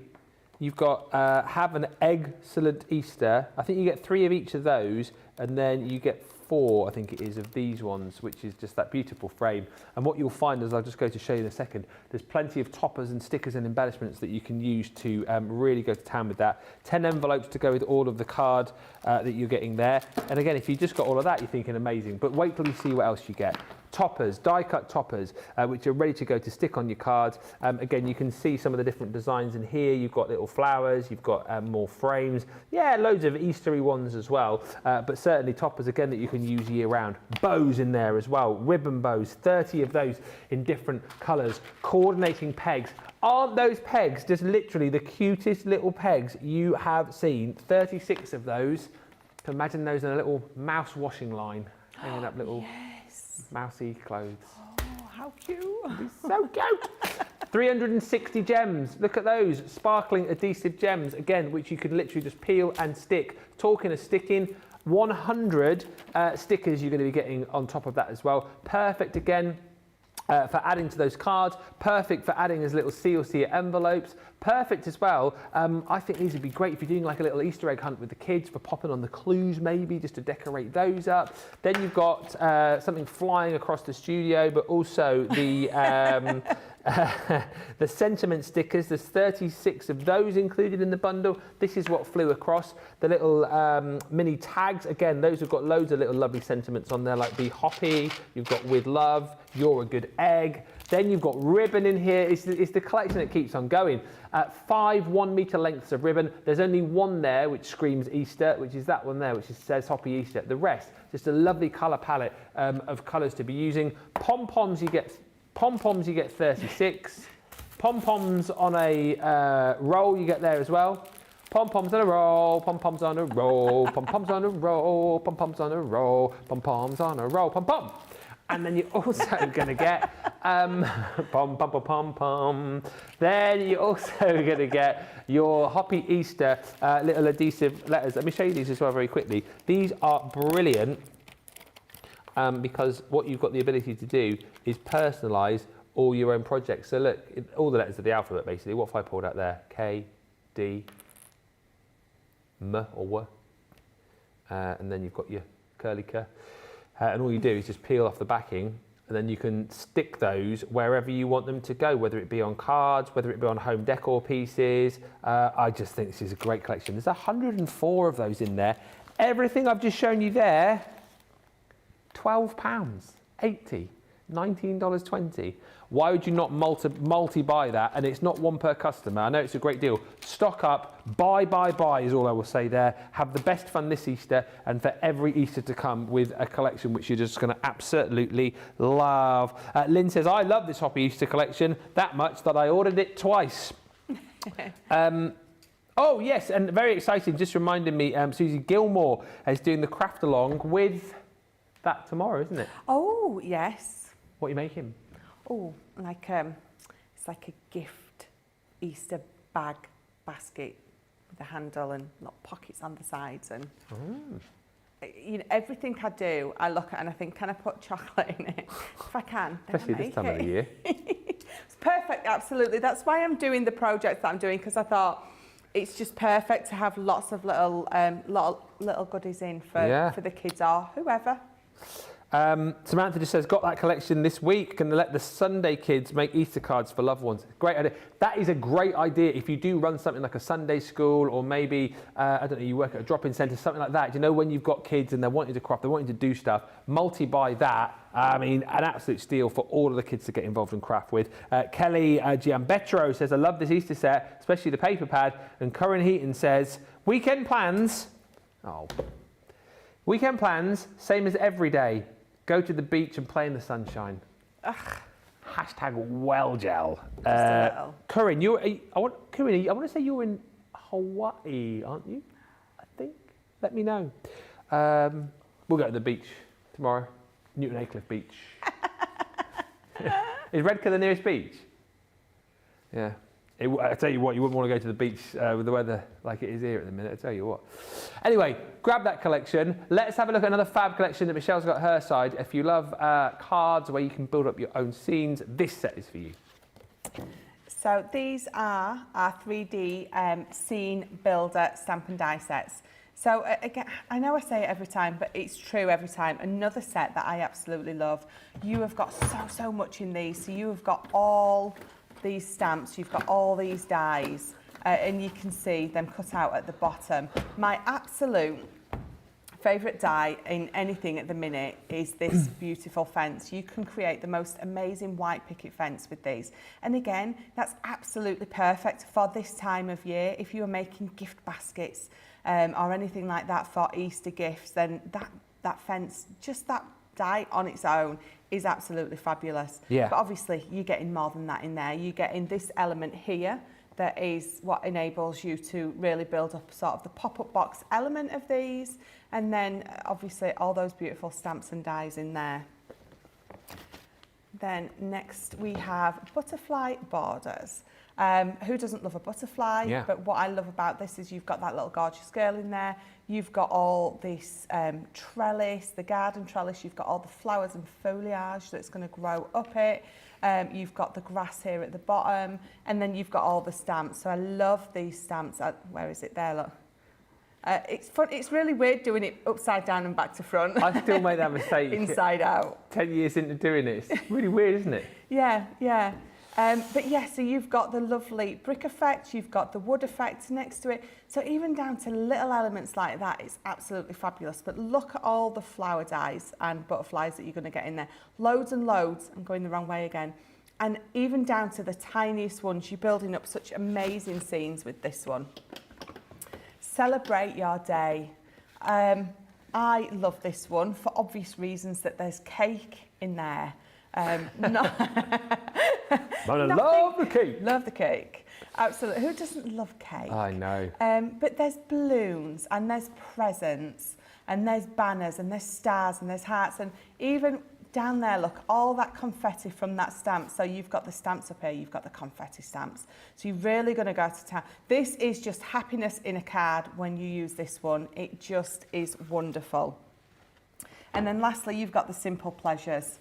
You've got Have an Excellent Easter. I think you get 3 of each of those, and then you get 4, I think it is, of these ones, which is just that beautiful frame. And what you'll find, as I'll just go to show you in a second, there's plenty of toppers and stickers and embellishments that you can use to really go to town with that. 10 envelopes to go with all of the card that you're getting there. And again, if you just got all of that, you're thinking amazing. But wait till you see what else you get. Toppers, die-cut toppers, which are ready to go to stick on your cards. Again, you can see some of the different designs in here. You've got little flowers, you've got more frames. Yeah, loads of Eastery ones as well. But certainly toppers, again, that you can use year-round. Bows in there as well, ribbon bows, 30 of those in different colours. Coordinating pegs. Aren't those pegs just literally the cutest little pegs you have seen? 36 of those. So imagine those in a little mouse washing line, hanging up little... mousy clothes. Oh, how cute. It's so cute. 360 gems. Look at those sparkling adhesive gems, again, which you can literally just peel and stick. Talking of sticking, 100 stickers you're going to be getting on top of that as well. Perfect again. For adding to those cards, perfect for adding as little seal envelopes, perfect as well. I think these would be great if you're doing like a little Easter egg hunt with the kids, for popping on the clues maybe, just to decorate those up. Then you've got something flying across the studio, but also the the sentiment stickers. There's 36 of those included in the bundle. This is what flew across. The little mini tags, again, those have got loads of little lovely sentiments on there, like Be Hoppy, you've got With Love, You're a Good Egg. Then you've got ribbon in here. It's the collection that keeps on going. 5 1-metre lengths of ribbon. There's only one there which screams Easter, which is that one there, which says Hoppy Easter. The rest, just a lovely colour palette of colours to be using. Pom-poms, you get 36. Pom-poms on a roll you get there as well. Pom-poms on a roll, pom-poms on a roll, pom-poms on a roll, pom-poms on a roll, pom-poms on a roll, pom-pom. And then you're also going to get pom-pom-pom-pom-pom. Then you're also going to get your Hoppy Easter little adhesive letters. Let me show you these as well very quickly. These are brilliant because what you've got the ability to do is personalise all your own projects. So look, all the letters of the alphabet basically. What have I pulled out there? K, D, M or W. And then you've got your curly K. And all you do is just peel off the backing, and then you can stick those wherever you want them to go, whether it be on cards, whether it be on home decor pieces. I just think this is a great collection. There's 104 of those in there. Everything I've just shown you there, £12.80, $19.20. Why would you not multi-buy that? And it's not one per customer. I know it's a great deal. Stock up, buy is all I will say there. Have the best fun this Easter, and for every Easter to come with a collection which you're just going to absolutely love. Lynn says, I love this Hoppy Easter collection that much that I ordered it twice. Oh, yes, and very exciting. Just reminded me, Susie Gilmore is doing the craft along with that tomorrow, isn't it? Oh, yes. What are you making? Oh, like it's like a gift Easter bag basket with a handle and little pockets on the sides, and you know, everything I do, I look at and I think, can I put chocolate in it? If I can, then especially I make this time it. of the year. It's perfect, absolutely. That's why I'm doing the project that I'm doing, because I thought it's just perfect to have lots of little goodies in for the kids or whoever. Samantha just says, got that collection this week. Can let the Sunday kids make Easter cards for loved ones? Great idea. That is a great idea. If you do run something like a Sunday school, or maybe, I don't know, you work at a drop-in centre, something like that. You know, when you've got kids and they're wanting to craft, they're wanting to do stuff, multi-buy that. I mean, an absolute steal for all of the kids to get involved in craft with. Kelly Giambetro says, I love this Easter set, especially the paper pad. And Corinne Heaton says, weekend plans. Oh. Weekend plans, same as every day. Go to the beach and play in the sunshine. Ugh. Hashtag well gel. Just a little. Corinne, I want to say you're in Hawaii, aren't you? I think. Let me know. We'll go to the beach tomorrow. Newton Aycliffe Beach. Is Redcar the nearest beach? Yeah. I tell you what, you wouldn't want to go to the beach with the weather like it is here at the minute, I tell you what. Anyway, grab that collection. Let's have a look at another fab collection that Michelle's got her side. If you love cards where you can build up your own scenes, this set is for you. So these are our 3D scene builder stamp and die sets. So again, I know I say it every time, but it's true every time. Another set that I absolutely love. You have got so much in these. So you have got all these stamps, you've got all these dies, and you can see them cut out at the bottom. My absolute favourite die in anything at the minute is this beautiful fence. You can create the most amazing white picket fence with these. And again, that's absolutely perfect for this time of year. If you are making gift baskets or anything like that for Easter gifts, then that fence, just that die on its own, is absolutely fabulous. Yeah. But obviously you're getting more than that in there. You're getting this element here that is what enables you to really build up sort of the pop-up box element of these, and then obviously all those beautiful stamps and dies in there. Then next we have butterfly borders. Who doesn't love a butterfly? Yeah. But what I love about this is you've got that little gorgeous girl in there. You've got all this trellis, the garden trellis. You've got all the flowers and foliage that's going to grow up it. You've got the grass here at the bottom, and then you've got all the stamps. So I love these stamps. Where is it? There, look. It's fun. It's really weird doing it upside down and back to front. I still make that mistake. Inside out. 10 years into doing it. It's really weird, isn't it? Yeah, yeah. But yeah, so you've got the lovely brick effect, you've got the wood effect next to it. So even down to little elements like that, it's absolutely fabulous. But look at all the flower dies and butterflies that you're going to get in there. Loads and loads. I'm going the wrong way again. And even down to the tiniest ones, you're building up such amazing scenes with this one. Celebrate your day. I love this one for obvious reasons that there's cake in there. I love the cake. Love the cake. Absolutely. Who doesn't love cake? I know. But there's balloons and there's presents and there's banners and there's stars and there's hearts, and even down there, look, all that confetti from that stamp. So you've got the stamps up here, you've got the confetti stamps. So you're really going to go to town. This is just happiness in a card when you use this one. It just is wonderful. And then lastly, you've got the simple pleasures.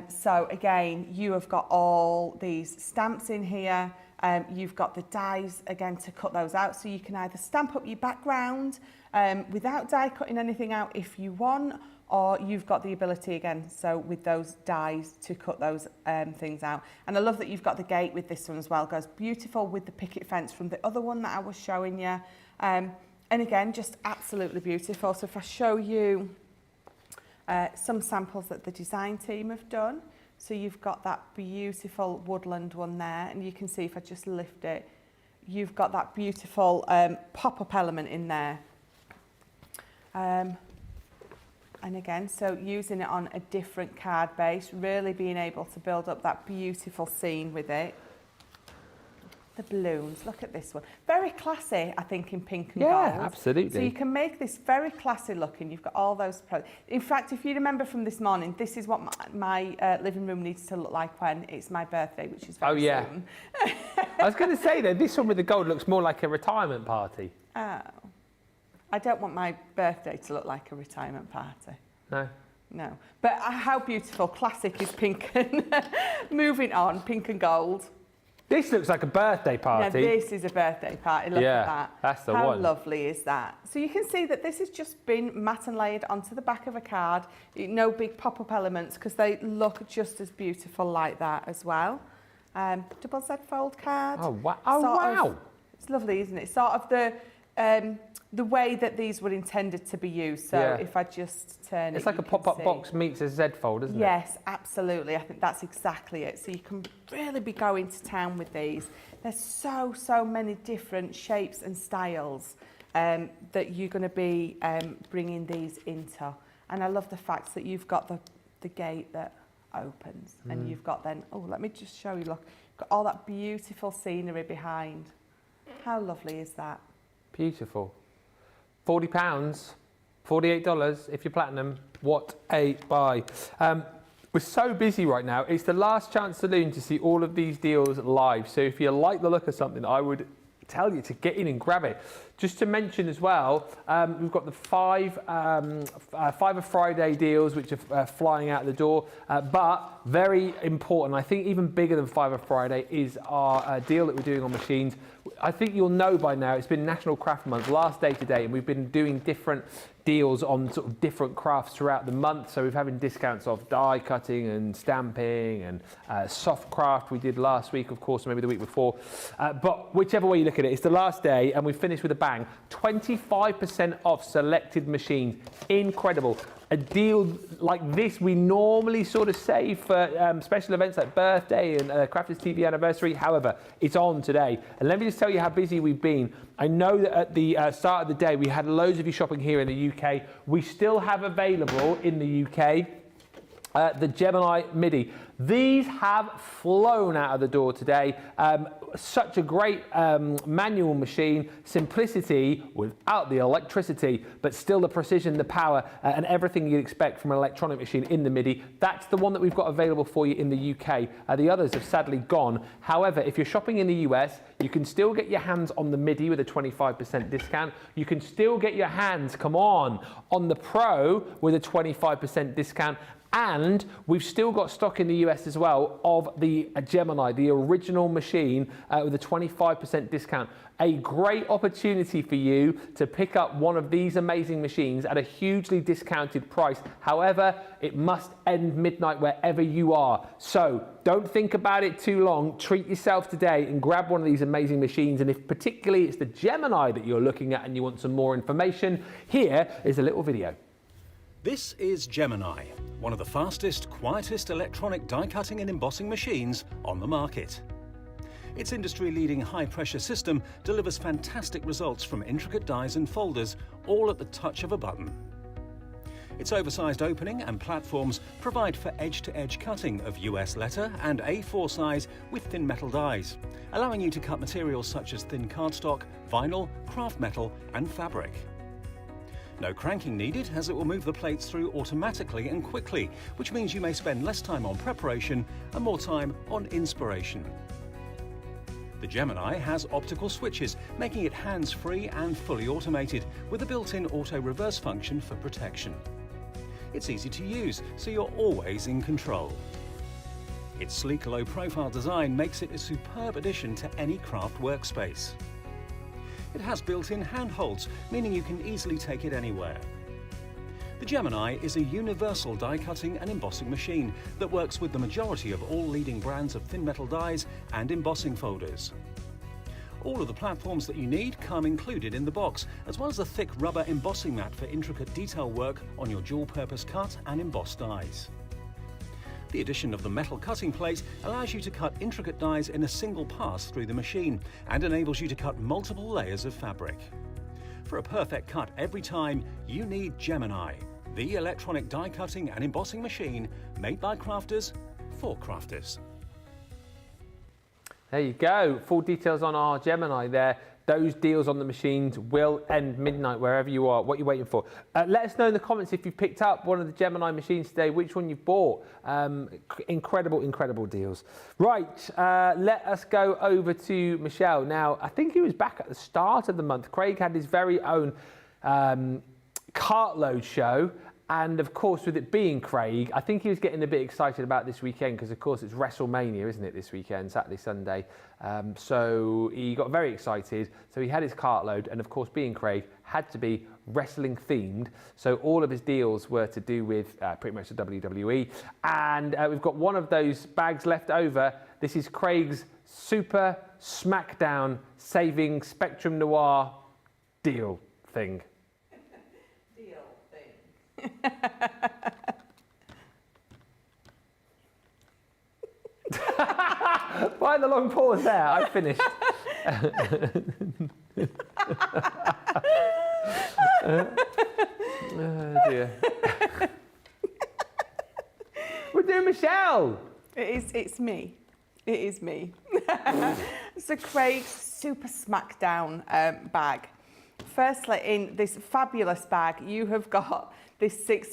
So again, you have got all these stamps in here. You've got the dies again to cut those out, so you can either stamp up your background without die cutting anything out if you want, or you've got the ability again, so with those dies, to cut those things out. And I love that you've got the gate with this one as well. It goes beautiful with the picket fence from the other one that I was showing you. And again, just absolutely beautiful. So if I show you some samples that the design team have done. So you've got that beautiful woodland one there, and you can see if I just lift it, you've got that beautiful pop-up element in there. And again, so using it on a different card base, really being able to build up that beautiful scene with it. The balloons, look at this one. Very classy, I think, in pink and gold. Yeah, absolutely. So you can make this very classy looking. You've got all those... In fact, if you remember from this morning, this is what my living room needs to look like when it's my birthday, which is very soon. I was going to say, though, this one with the gold looks more like a retirement party. Oh. I don't want my birthday to look like a retirement party. No. No. But how beautiful, classic is pink and... Moving on, pink and gold. This looks like a birthday Now, party. this is a birthday party. Look Yeah, at that. that's the How one. lovely is that? So you can see that this has just been matte and layered onto the back of a card. No big pop-up elements because they look just as beautiful like that as well. Double Z fold card. Oh, wow. Oh, wow. It's lovely, isn't it? Sort of the way that these were intended to be used. So Yeah. if I just turn it, It's like you a can pop-up see. box meets a Z fold, isn't it? Yes, absolutely. I think that's exactly it. So you can really be going to town with these. There's so many different shapes and styles that you're going to be bringing these into. And I love the fact that you've got the gate that opens and you've got then, oh, let me just show you, look, you've got all that beautiful scenery behind. How lovely is that? Beautiful. £40, $48 if you're platinum. What a buy. We're so busy right now. It's the last chance saloon to see all of these deals live. So if you like the look of something, I would tell you to get in and grab it. Just to mention as well, we've got the five of Friday deals, which are flying out the door. But very important, I think even bigger than Five of Friday, is our deal that we're doing on machines. I think you'll know by now, it's been National Craft Month, last day today, and we've been doing different deals on sort of different crafts throughout the month. So we're having discounts off die cutting and stamping and soft craft we did last week, of course, maybe the week before. But whichever way you look at it, it's the last day and we finished with a bang. 25% off selected machines. Incredible. A deal like this we normally sort of save for special events like birthday and Crafters TV anniversary. However, it's on today. And let me just tell you how busy we've been. I know that at the start of the day we had loads of you shopping here in the UK. We still have available in the UK the Gemini MIDI. These have flown out of the door today. Such a great manual machine, simplicity without the electricity, but still the precision, the power, and everything you'd expect from an electronic machine in the MIDI. That's the one that we've got available for you in the UK. The others have sadly gone. However, if you're shopping in the US, you can still get your hands on the MIDI with a 25% discount. You can still get your hands, come on the Pro with a 25% discount. And we've still got stock in the US as well of the Gemini, the original machine with a 25% discount. A great opportunity for you to pick up one of these amazing machines at a hugely discounted price. However, it must end midnight wherever you are. So don't think about it too long. Treat yourself today and grab one of these amazing machines. And if particularly it's the Gemini that you're looking at and you want some more information, here is a little video. This is Gemini, one of the fastest, quietest electronic die cutting and embossing machines on the market. Its industry-leading high-pressure system delivers fantastic results from intricate dies and folders, all at the touch of a button. Its oversized opening and platforms provide for edge-to-edge cutting of US letter and A4 size with thin metal dies, allowing you to cut materials such as thin cardstock, vinyl, craft metal and fabric. No cranking needed, as it will move the plates through automatically and quickly, which means you may spend less time on preparation and more time on inspiration. The Gemini has optical switches, making it hands-free and fully automated, with a built-in auto-reverse function for protection. It's easy to use, so you're always in control. Its sleek, low-profile design makes it a superb addition to any craft workspace. It has built-in handholds, meaning you can easily take it anywhere. The Gemini is a universal die-cutting and embossing machine that works with the majority of all leading brands of thin metal dies and embossing folders. All of the platforms that you need come included in the box, as well as a thick rubber embossing mat for intricate detail work on your dual-purpose cut and embossed dies. The addition of the metal cutting plate allows you to cut intricate dies in a single pass through the machine and enables you to cut multiple layers of fabric. For a perfect cut every time, you need Gemini, the electronic die cutting and embossing machine made by crafters for crafters. There you go. Full details on our Gemini there. Those deals on the machines will end midnight wherever you are. What you're waiting for. Let us know in the comments if you've picked up one of the Gemini machines today, which one you've bought. Incredible deals. Right, let us go over to Michelle. Now, I think he was back at the start of the month. Craig had his very own cartload show. And of course, with it being Craig, I think he was getting a bit excited about this weekend because, of course, it's WrestleMania, isn't it, this weekend, Saturday, Sunday. So he got very excited. So he had his cartload, and of course, being Craig, had to be wrestling themed. So all of his deals were to do with pretty much the WWE. And we've got one of those bags left over. This is Craig's Super SmackDown Saving Spectrum Noir deal thing. By the long pause there, I've finished. Oh dear. We're doing Michelle. It's me. It is me. So Craig's Super SmackDown bag. Firstly, in this fabulous bag, you have got this six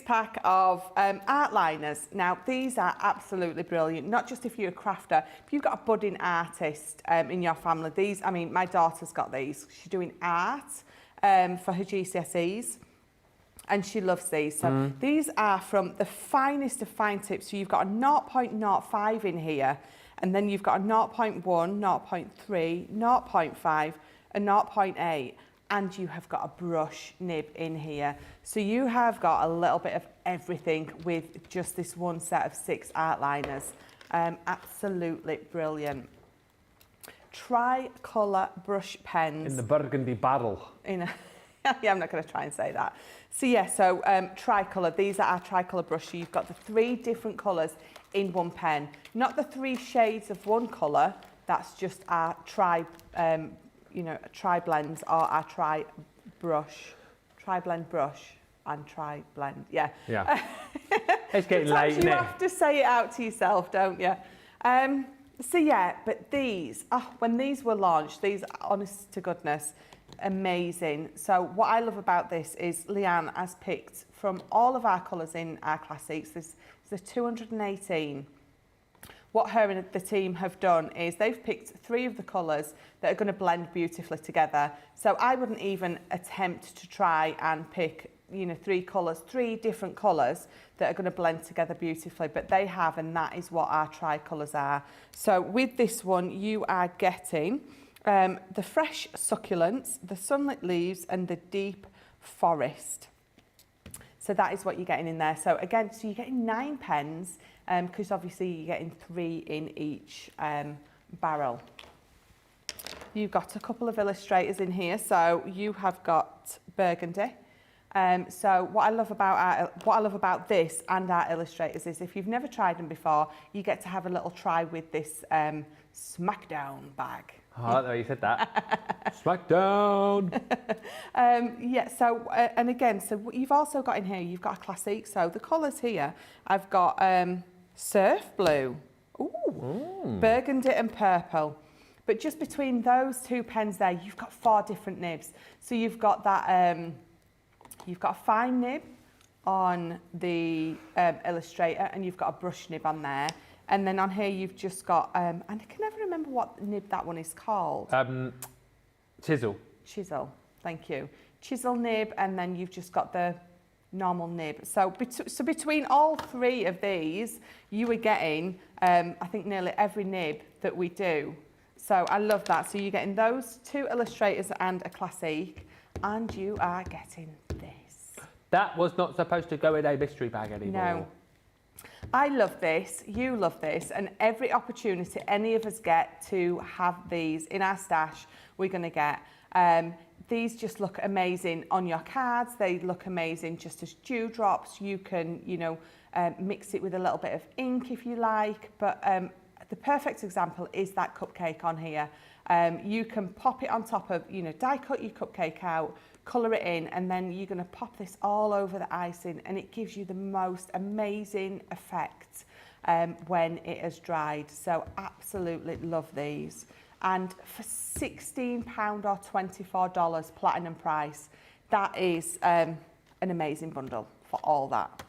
pack of art liners. Now, these are absolutely brilliant, not just if you're a crafter. If you've got a budding artist in your family, these, I mean, my daughter's got these. She's doing art for her GCSEs, and she loves these. So these are from the finest of fine tips. So you've got a 0.05 in here, and then you've got a 0.1, 0.3, 0.5, a 0.8. And you have got a brush nib in here. So you have got a little bit of everything with just this one set of 6 art liners. Absolutely brilliant. Tricolour brush pens. In the burgundy barrel. Yeah, I'm not going to try and say that. So yeah, so tricolour, these are our tricolour brush. So you've got the 3 different colours in one pen. Not the 3 shades of one colour, that's just our tri blends or our tri-blend brush and tri-blend, yeah. Yeah. It's getting late, isn't it? You have to say it out to yourself, don't you? So yeah, but these, when these were launched, these, honest to goodness, amazing. So what I love about this is Leanne has picked from all of our colours in our classics, there's 218. What her and the team have done is they've picked 3 of the colours that are going to blend beautifully together. So I wouldn't even attempt to try and pick, 3 different colours that are going to blend together beautifully, but they have, and that is what our tri-colours are. So with this one, you are getting the fresh succulents, the sunlit leaves, and the deep forest. So that is what you're getting in there. So again, so you're getting 9 pens, because obviously you're getting 3 in each barrel. You've got a couple of illustrators in here. So you have got burgundy. So what I love about this and our illustrators is if you've never tried them before, you get to have a little try with this SmackDown bag. Oh, I like the way you said that. SmackDown. Yeah, so, and again, so what you've also got in here, you've got a classic. So the colours here, I've got surf blue, burgundy and purple. But just between those 2 pens there, you've got 4 different nibs. So you've got that, you've got a fine nib on the illustrator, and you've got a brush nib on there. And then on here, you've just got, and I can never remember what nib that one is called. Chisel. Chisel, thank you. Chisel nib, and then you've just got the normal nib. So, so between all 3 of these, you are getting, I think, nearly every nib that we do. So I love that. So you're getting those 2 illustrators and a classic, and you are getting this. That was not supposed to go in a mystery bag anymore. No. I love this, you love this, and every opportunity any of us get to have these in our stash, we're going to get. These just look amazing on your cards. They look amazing just as dewdrops. You can, mix it with a little bit of ink if you like, but the perfect example is that cupcake on here. You can pop it on top of, die cut your cupcake out, colour it in, and then you're going to pop this all over the icing, and it gives you the most amazing effect when it has dried. So absolutely love these. And for £16 or $24 platinum price, that is an amazing bundle for all that.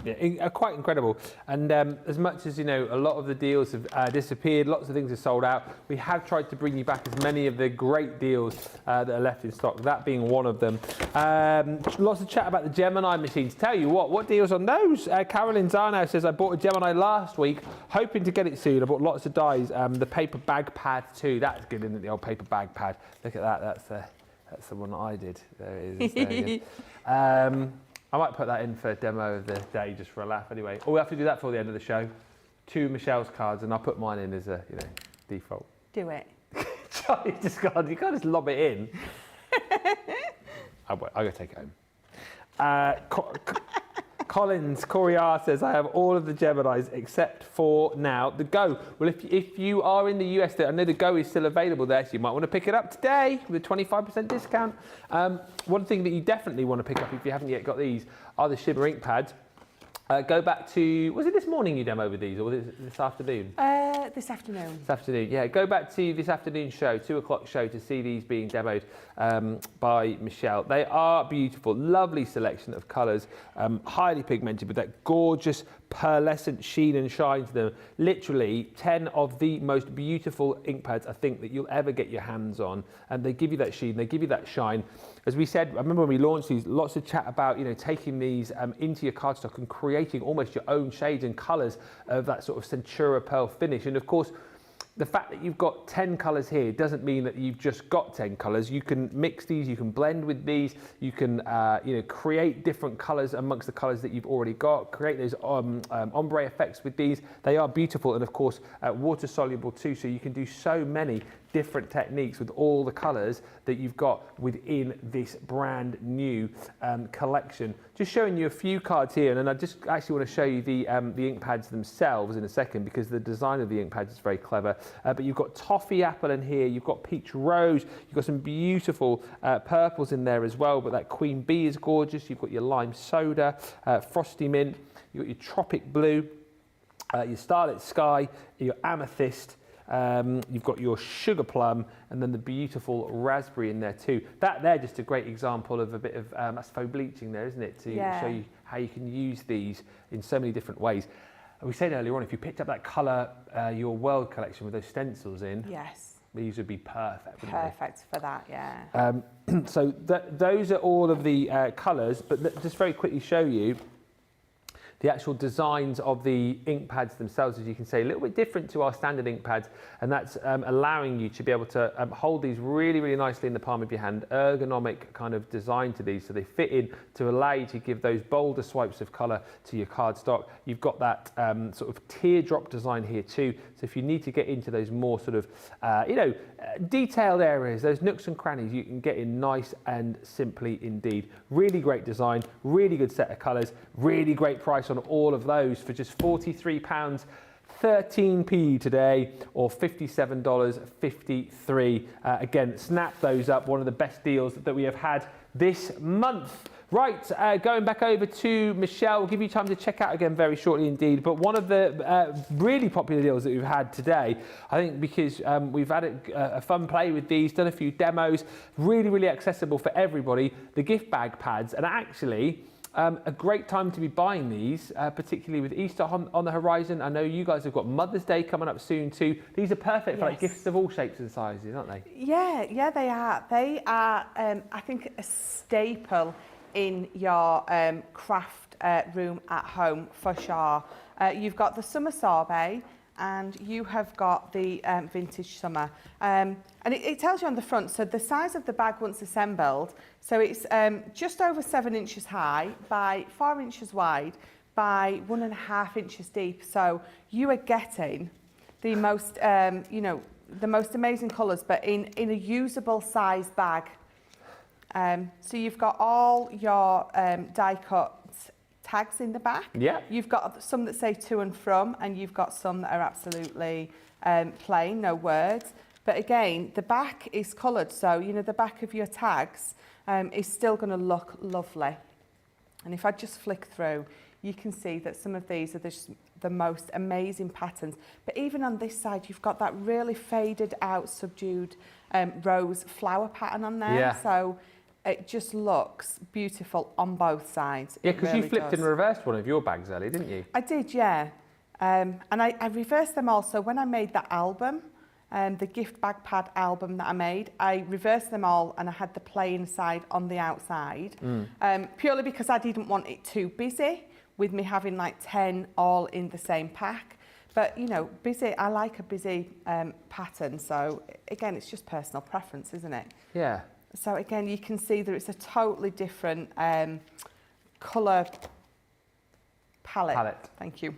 Yeah, quite incredible. And as much as, you know, a lot of the deals have disappeared, lots of things are sold out, we have tried to bring you back as many of the great deals that are left in stock, that being one of them. Lots of chat about the Gemini machines. Tell you what deals on those? Carolyn Zarnow says, I bought a Gemini last week, hoping to get it soon. I bought lots of dies. The paper bag pad too. That's good, isn't it? The old paper bag pad. Look at that. That's the one that I did. There it is. There it is. I might put that in for a demo of the day just for a laugh anyway. Or we have to do that for the end of the show. 2 Michelle's cards, and I'll put mine in as a, you know, default. Do it. You can't just lob it in. I'm going to take it home. Collins, Corey R says, I have all of the Geminis except for now the Go. Well, if you are in the US, I know the Go is still available there, so you might want to pick it up today with a 25% discount. One thing that you definitely want to pick up if you haven't yet got these are the Shimmer ink pads. Go back to, was it this morning you demoed with these, or was it this afternoon? This afternoon. This afternoon, yeah. Go back to this afternoon show, 2 o'clock show, to see these being demoed by Michelle. They are beautiful, lovely selection of colours, highly pigmented with that gorgeous pearlescent sheen and shine to them. Literally 10 of the most beautiful ink pads I think that you'll ever get your hands on, and they give you that sheen, they give you that shine. As we said, I remember when we launched these, lots of chat about, you know, taking these into your cardstock and creating almost your own shades and colours of that sort of Centura pearl finish. And of course, the fact that you've got 10 colours here doesn't mean that you've just got 10 colours. You can mix these, you can blend with these, you can you know, create different colours amongst the colours that you've already got, create those ombre effects with these. They are beautiful, and of course water soluble too, so you can do so many different techniques with all the colours that you've got within this brand new collection. Just showing you a few cards here, and then I just actually want to show you the ink pads themselves in a second, because the design of the ink pads is very clever. But you've got toffee apple in here, you've got peach rose, you've got some beautiful purples in there as well, but that queen bee is gorgeous. You've got your lime soda, frosty mint, you've got your tropic blue, your starlit sky, your amethyst, you've got your sugar plum, and then the beautiful raspberry in there too. They're just a great example of a bit of that's faux bleaching there, isn't it? To show you how you can use these in so many different ways. We said earlier on, if you picked up that colour Your World collection with those stencils in, yes, these would be perfect. Perfect for that, yeah. So those are all of the colours, but just very quickly show you the actual designs of the ink pads themselves, as you can see, a little bit different to our standard ink pads, and that's allowing you to be able to hold these really, really nicely in the palm of your hand, ergonomic kind of design to these, so they fit in to allow you to give those bolder swipes of colour to your cardstock. You've got that sort of teardrop design here too, so if you need to get into those more sort of, you know, detailed areas, those nooks and crannies, you can get in nice and simply indeed. Really great design, really good set of colours, really great price on all of those for just £43 13p today, or $57.53. Again, snap those up, one of the best deals that we have had this month. Right, going back over to Michelle, we'll give you time to check out again very shortly indeed, but one of the really popular deals that we've had today, I think because we've had a fun play with these, done a few demos, really, really accessible for everybody, the gift bag pads, and actually a great time to be buying these, particularly with Easter on the horizon. I know you guys have got Mother's Day coming up soon too. These are perfect for like gifts of all shapes and sizes, aren't they? Yeah, they are. They are, I think, a staple in your craft room at home for sure. You've got the summer sorbet, and you have got the vintage summer. And it tells you on the front, so the size of the bag once assembled, so it's just over 7 inches high by 4 inches wide by 1.5 inches deep. So you are getting the most, you know, the most amazing colours, but in a usable size bag. So you've got all your die cut tags in the back. Yeah. You've got some that say to and from, and you've got some that are absolutely plain, no words. But again, the back is coloured, so you know the back of your tags is still going to look lovely. And if I just flick through, you can see that some of these are the most amazing patterns. But even on this side, you've got that really faded out, subdued rose flower pattern on there. Yeah. So it just looks beautiful on both sides. Yeah, It because really you flipped does. and reversed one of your bags, Ellie, didn't you? I did, yeah. And I reversed them also when I made that album, the gift bag pad album that I made. I reversed them all and I had the plain side on the outside, purely because I didn't want it too busy with me having like 10 all in the same pack. But, you know, busy, I like a busy pattern. So, again, it's just personal preference, isn't it? Yeah. So, again, you can see that it's a totally different colour palette. Thank you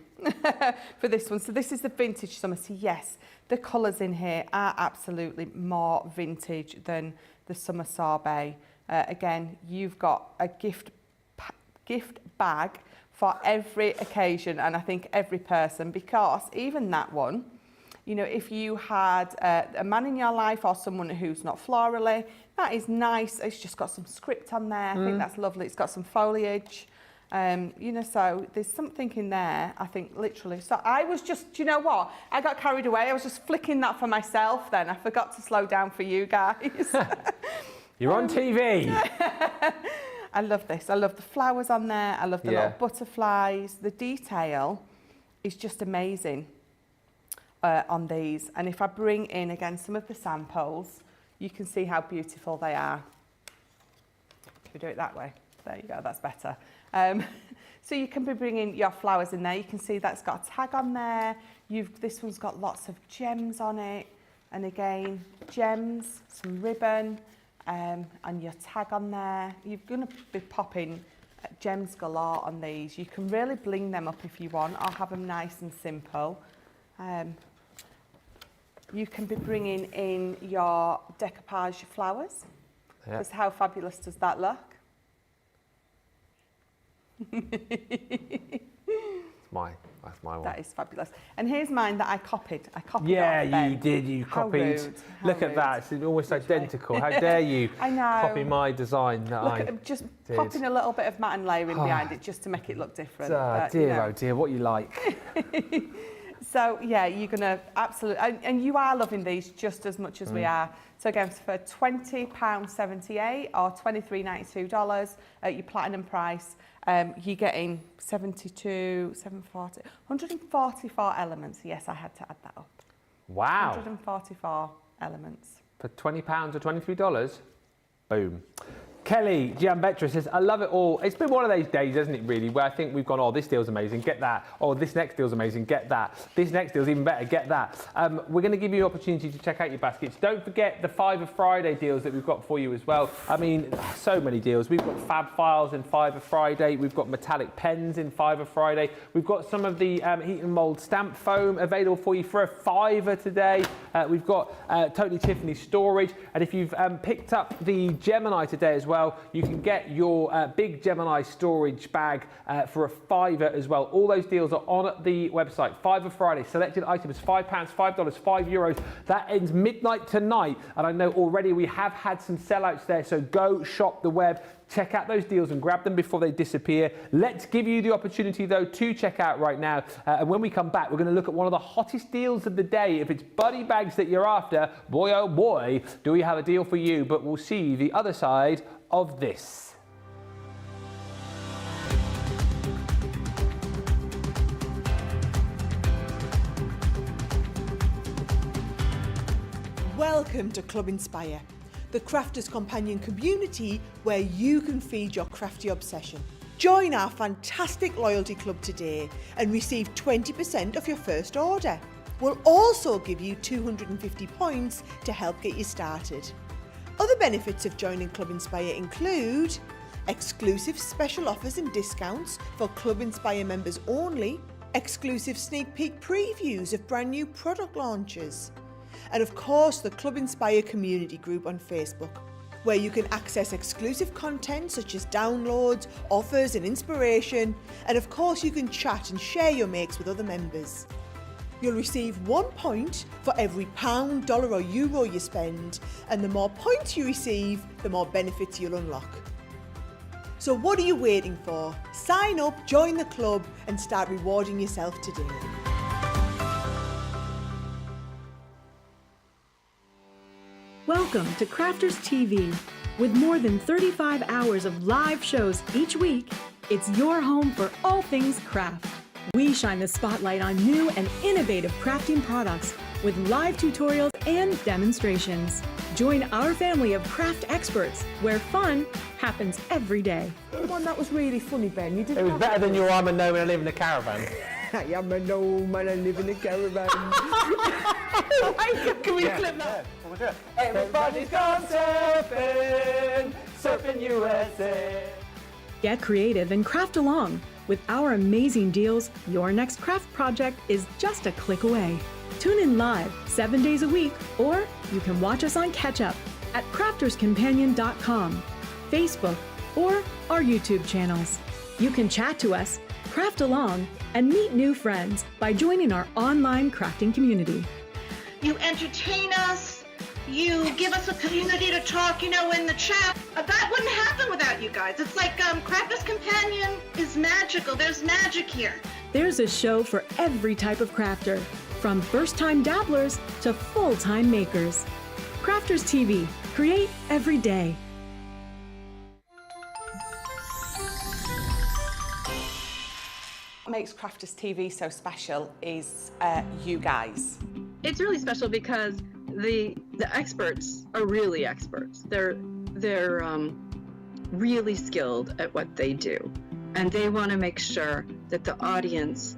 for this one. So this is the vintage summer. So yes, the colours in here are absolutely more vintage than the summer sorbet. Again, you've got a gift bag for every occasion, and I think every person, because even that one, you know, if you had a man in your life or someone who's not florally, that is nice. It's just got some script on there. I think that's lovely. It's got some foliage. You know, so there's something in there, I think, literally. So I was just, do you know what? I got carried away. I was just flicking that for myself then. I forgot to slow down for you guys. You're on TV. I love this. I love the flowers on there. I love the little butterflies. The detail is just amazing on these. And if I bring in, again, some of the samples, you can see how beautiful they are. Should we do it that way? There you go, that's better. So you can be bringing your flowers in there. You can see that's got a tag on there. This one's got lots of gems on it. And again, gems, some ribbon, and your tag on there. You're going to be popping gems galore on these. You can really bling them up if you want, or have them nice and simple. You can be bringing in your decoupage flowers. Because how fabulous does that look? That's my one. That is fabulous. And here's mine that I copied. I copied Yeah, it off Ben. you did. You How copied. rude. How Look at rude. that. It's almost identical. How dare you I know. copy my design that Look I at just did. popping a little bit of matte and layering behind it just to make it look different. But, you dear, know. oh dear, what you like. So yeah, you're gonna absolutely, and you are loving these just as much as we are. So again, for £20.78 or $23.92 at your platinum price, you're getting 144 elements. Yes, I had to add that up. Wow. 144 elements. For £20 or $23? Boom. Kelly Giambetra says, I love it all. It's been one of those days, hasn't it, really, where I think we've gone, oh, this deal's amazing, get that. Oh, this next deal's amazing, get that. This next deal's even better, get that. We're going to give you an opportunity to check out your baskets. Don't forget the Fiver Friday deals that we've got for you as well. I mean, so many deals. We've got Fab Files in Fiver Friday. We've got metallic pens in Fiver Friday. We've got some of the heat and mould stamp foam available for you for a £5 today. We've got Totally Tiffany storage. And if you've picked up the Gemini today as well, you can get your big Gemini storage bag for a £5 as well. All those deals are on the website. Fiver Friday, selected items, £5, $5, €5. That ends midnight tonight. And I know already we have had some sellouts there. So go shop the web. Check out those deals and grab them before they disappear. Let's give you the opportunity, though, to check out right now. And when we come back, we're going to look at one of the hottest deals of the day. If it's buddy bags that you're after, boy, oh boy, do we have a deal for you. But we'll see the other side of this. Welcome to Club Inspire, the crafters companion community where you can feed your crafty obsession. Join our fantastic loyalty club today and receive 20% off your first order. We'll also give you 250 points to help get you started. Other benefits of joining Club Inspire include exclusive special offers and discounts for Club Inspire members only, exclusive sneak peek previews of brand new product launches, and of course the Club Inspire community group on Facebook, where you can access exclusive content such as downloads, offers and inspiration, and of course you can chat and share your makes with other members. You'll receive 1 point for every £1, dollar or euro you spend, and the more points you receive, the more benefits you'll unlock. So what are you waiting for? Sign up, join the club and start rewarding yourself today. Welcome to Crafters TV, With more than 35 hours of live shows each week, it's your home for all things craft. We shine the spotlight on new and innovative crafting products with live tutorials and demonstrations. Join our family of craft experts where fun happens every day. Come on, that was really funny, Ben. You did. It was better than your I'm a gnome and I live in a caravan. I am a gnome and I live in a caravan. Can we clip that? We'll do it. Everybody's gone surfing, surfing USA. Get creative and craft along. With our amazing deals, your next craft project is just a click away. Tune in live 7 days a week, or you can watch us on Catch Up at crafterscompanion.com, Facebook, or our YouTube channels. You can chat to us, craft along, and meet new friends by joining our online crafting community. You entertain us. You give us a community to talk, in the chat. That wouldn't happen without you guys. It's like Crafters Companion is magical. There's magic here. There's a show for every type of crafter, from first-time dabblers to full-time makers. Crafters TV. Create every day. What makes Crafters TV so special is you guys. It's really special because the experts are really experts. They're really skilled at what they do, and they want to make sure that the audience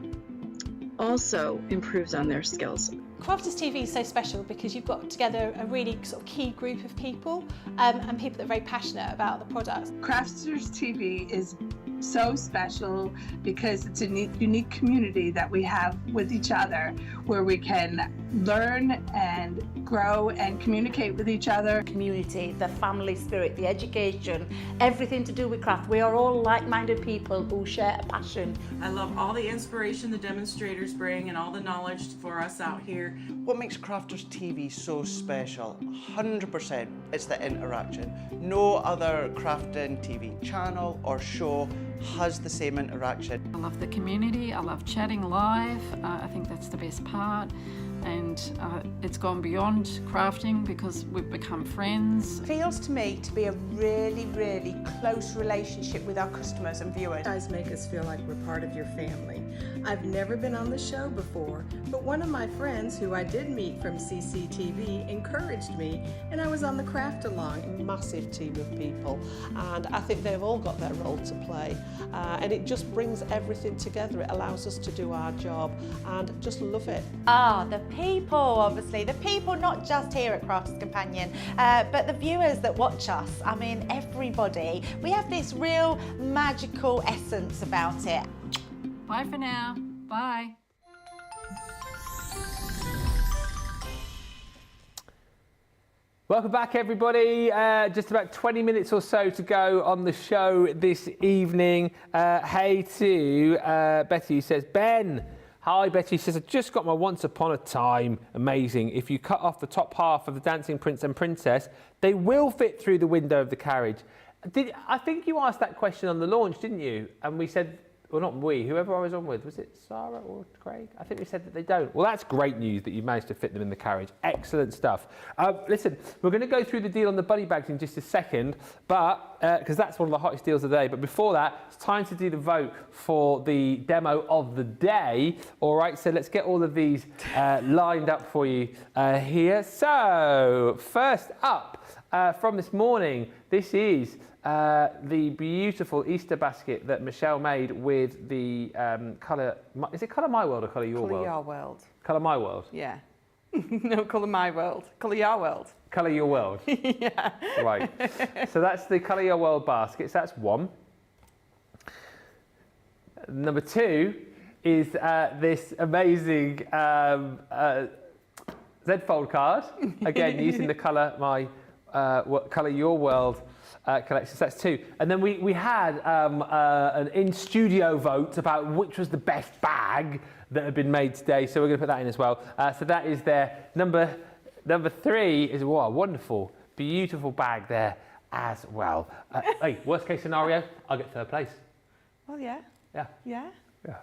also improves on their skills. Crafters TV is so special because you've got together a really sort of key group of people and people that are very passionate about the products. Crafters TV is so special because it's a unique community that we have with each other where we can learn and grow and communicate with each other. Community, the family spirit, the education, everything to do with craft. We are all like-minded people who share a passion. I love all the inspiration the demonstrators bring and all the knowledge for us out here. What makes Crafters TV so special? 100% it's the interaction. No other crafting TV channel or show has the same interaction. I love the community, I love chatting live, I think that's the best part, and it's gone beyond crafting because we've become friends. It feels to me to be a really, really close relationship with our customers and viewers. You guys make us feel like we're part of your family. I've never been on the show before, but one of my friends who I did meet from CCTV encouraged me, and I was on the craft along. A massive team of people, and I think they've all got their role to play, and it just brings everything together. It allows us to do our job and just love it. The people, obviously. The people not just here at Crafters Companion, but the viewers that watch us. I mean, everybody. We have this real magical essence about it. Bye for now. Bye. Welcome back, everybody. Just about 20 minutes or so to go on the show this evening. Hey to Betty, who says, Ben. Hi, Betty says, I just got my Once Upon a Time. Amazing. If you cut off the top half of the Dancing Prince and Princess, they will fit through the window of the carriage. I think you asked that question on the launch, didn't you? And we said, well, not we, whoever I was on with, was it Sarah or Craig? I think we said that they don't. Well, that's great news that you've managed to fit them in the carriage. Excellent stuff. Listen, we're going to go through the deal on the buddy bags in just a second, but because that's one of the hottest deals of the day. But before that, it's time to do the vote for the demo of the day. All right, so let's get all of these lined up for you here. So, first up from this morning, this is the beautiful Easter basket that Michelle made with the colour. Is it Colour My World or Colour Your World? Colour Your World. Colour My World? Yeah. No, Colour My World. Colour Your World. Colour Your World. Yeah. Right. So that's the Colour Your World basket. So that's one. Number two is this amazing Z-fold card. Again, using the Colour Your World collection. So that's two. And then we had an in-studio vote about which was the best bag that had been made today. So we're going to put that in as well. So that is there. Number three is a wonderful, beautiful bag there as well. Hey, worst case scenario, I'll get third place. Well, yeah. Yeah. Yeah. Yeah.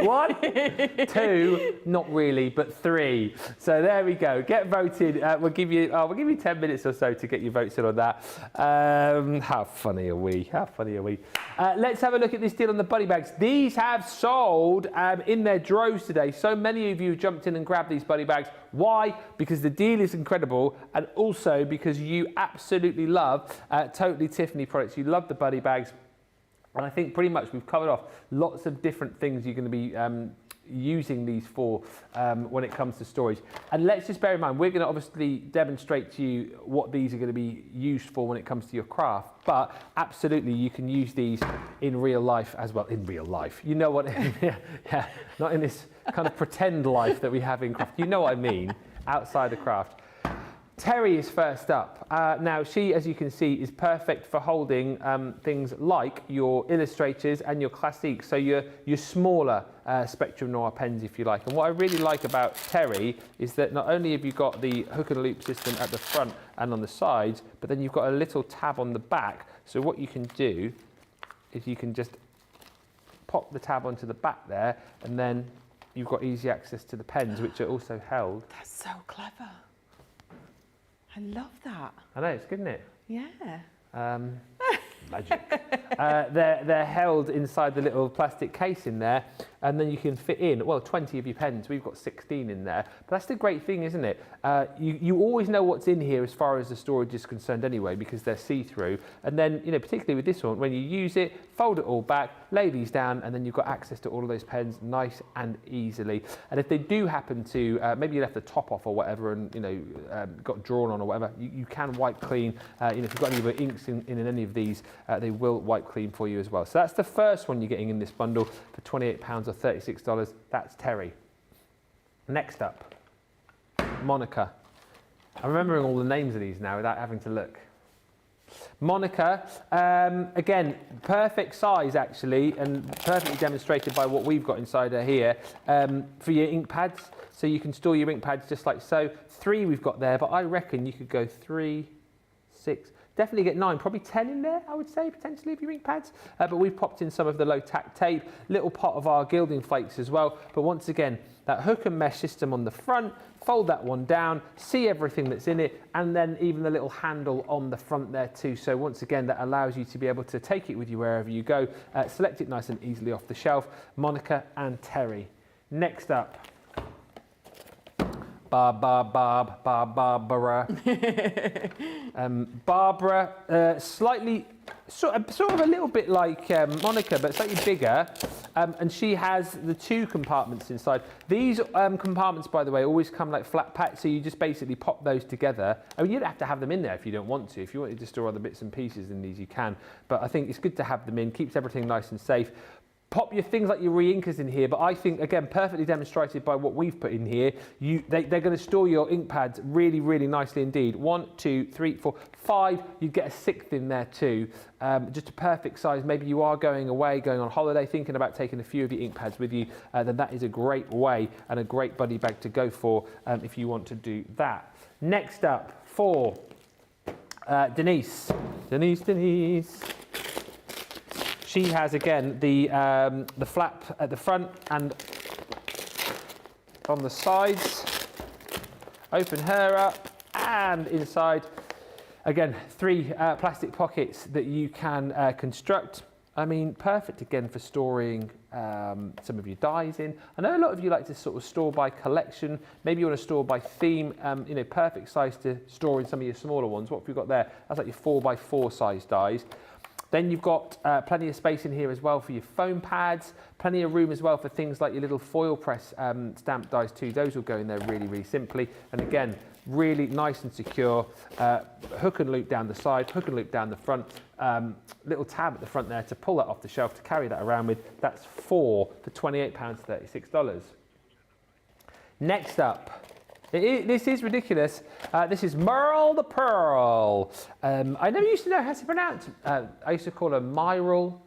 1, 2, not really, but 3. So there we go. Get voted. We'll give you 10 minutes or so to get your votes in on that. How funny are we? How funny are we? Let's have a look at this deal on the buddy bags. These have sold in their droves today. So many of you jumped in and grabbed these buddy bags. Why? Because the deal is incredible, and also because you absolutely love Totally Tiffany products. You love the buddy bags. And I think pretty much we've covered off lots of different things you're going to be using these for when it comes to storage. And let's just bear in mind, we're going to obviously demonstrate to you what these are going to be used for when it comes to your craft. But absolutely, you can use these in real life as well. In real life, you know what? Yeah, not in this kind of pretend life that we have in craft. You know what I mean? Outside the craft. Terry is first up. Now, she, as you can see, is perfect for holding things like your illustrators and your classiques, so your smaller Spectrum Noir pens, if you like. And what I really like about Terry is that not only have you got the hook and loop system at the front and on the sides, but then you've got a little tab on the back. So what you can do is you can just pop the tab onto the back there, and then you've got easy access to the pens, which are also held. That's so clever. I love that. I know, it's good, isn't it? Yeah. Magic. They're held inside the little plastic case in there, and then you can fit in, well, 20 of your pens. We've got 16 in there. But that's the great thing, isn't it? You always know what's in here as far as the storage is concerned anyway, because they're see-through. And then, you know, particularly with this one, when you use it, fold it all back, lay these down, and then you've got access to all of those pens nice and easily. And if they do happen to, maybe you left the top off or whatever, and, you know, got drawn on or whatever, you can wipe clean. You know, if you've got any other inks in any of these, they will wipe clean for you as well. So that's the first one you're getting in this bundle for £28 or $36. That's Terry. Next up, Monica. I'm remembering all the names of these now without having to look. Monica, again, perfect size actually, and perfectly demonstrated by what we've got inside her here, for your ink pads. So you can store your ink pads just like so. 3 we've got there, but I reckon you could go 3, 6, definitely get 9, probably 10 in there, I would say, potentially, of your ink pads. But we've popped in some of the low tack tape, little pot of our gilding flakes as well. But once again, that hook and mesh system on the front, fold that one down, see everything that's in it, and then even the little handle on the front there too. So once again, that allows you to be able to take it with you wherever you go, select it nice and easily off the shelf. Monica and Terry. Next up, Barbara. Barbara, slightly, sort of a little bit like Monica, but slightly bigger. And she has the 2 compartments inside. These compartments, by the way, always come like flat packed, so you just basically pop those together. I mean, you don't have to have them in there if you don't want to. If you wanted to store other bits and pieces in these, you can. But I think it's good to have them in, keeps everything nice and safe. Pop your things like your re-inkers in here, but I think, again, perfectly demonstrated by what we've put in here, they're going to store your ink pads really, really nicely indeed. 1, 2, 3, 4, 5, you'd get a 6th in there too. Just a perfect size. Maybe you are going away, going on holiday, thinking about taking a few of your ink pads with you, then that is a great way and a great buddy bag to go for if you want to do that. Next up, for Denise. Denise. She has, again, the flap at the front and on the sides. Open her up, and inside, again, 3 plastic pockets that you can construct. I mean, perfect, again, for storing some of your dies in. I know a lot of you like to sort of store by collection. Maybe you want to store by theme. You know, perfect size to store in some of your smaller ones. What have we got there? That's like your 4x4 size dies. Then you've got plenty of space in here as well for your foam pads, plenty of room as well for things like your little foil press stamp dies too. Those will go in there really, really simply. And again, really nice and secure. Hook and loop down the side, hook and loop down the front. Little tab at the front there to pull that off the shelf, to carry that around with. That's 4 for £28, $36. Next up, this is ridiculous. This is Merle the Pearl. I never used to know how to pronounce. I used to call her Myrel,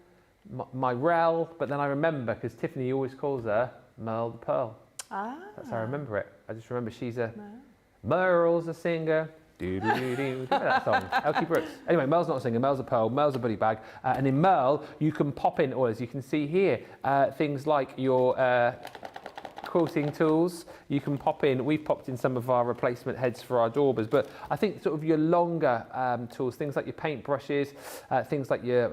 but then I remember because Tiffany always calls her Merle the Pearl. That's how I remember it. I just remember she's a Merle's a singer. Remember that song? Elkie Brooks. Anyway, Merle's not a singer, Merle's a pearl, Merle's a buddy bag. And in Merle, you can pop in, or as you can see here, things like your quilting tools. You can pop in, we've popped in some of our replacement heads for our daubers, but I think sort of your longer tools, things like your paint brushes, things like your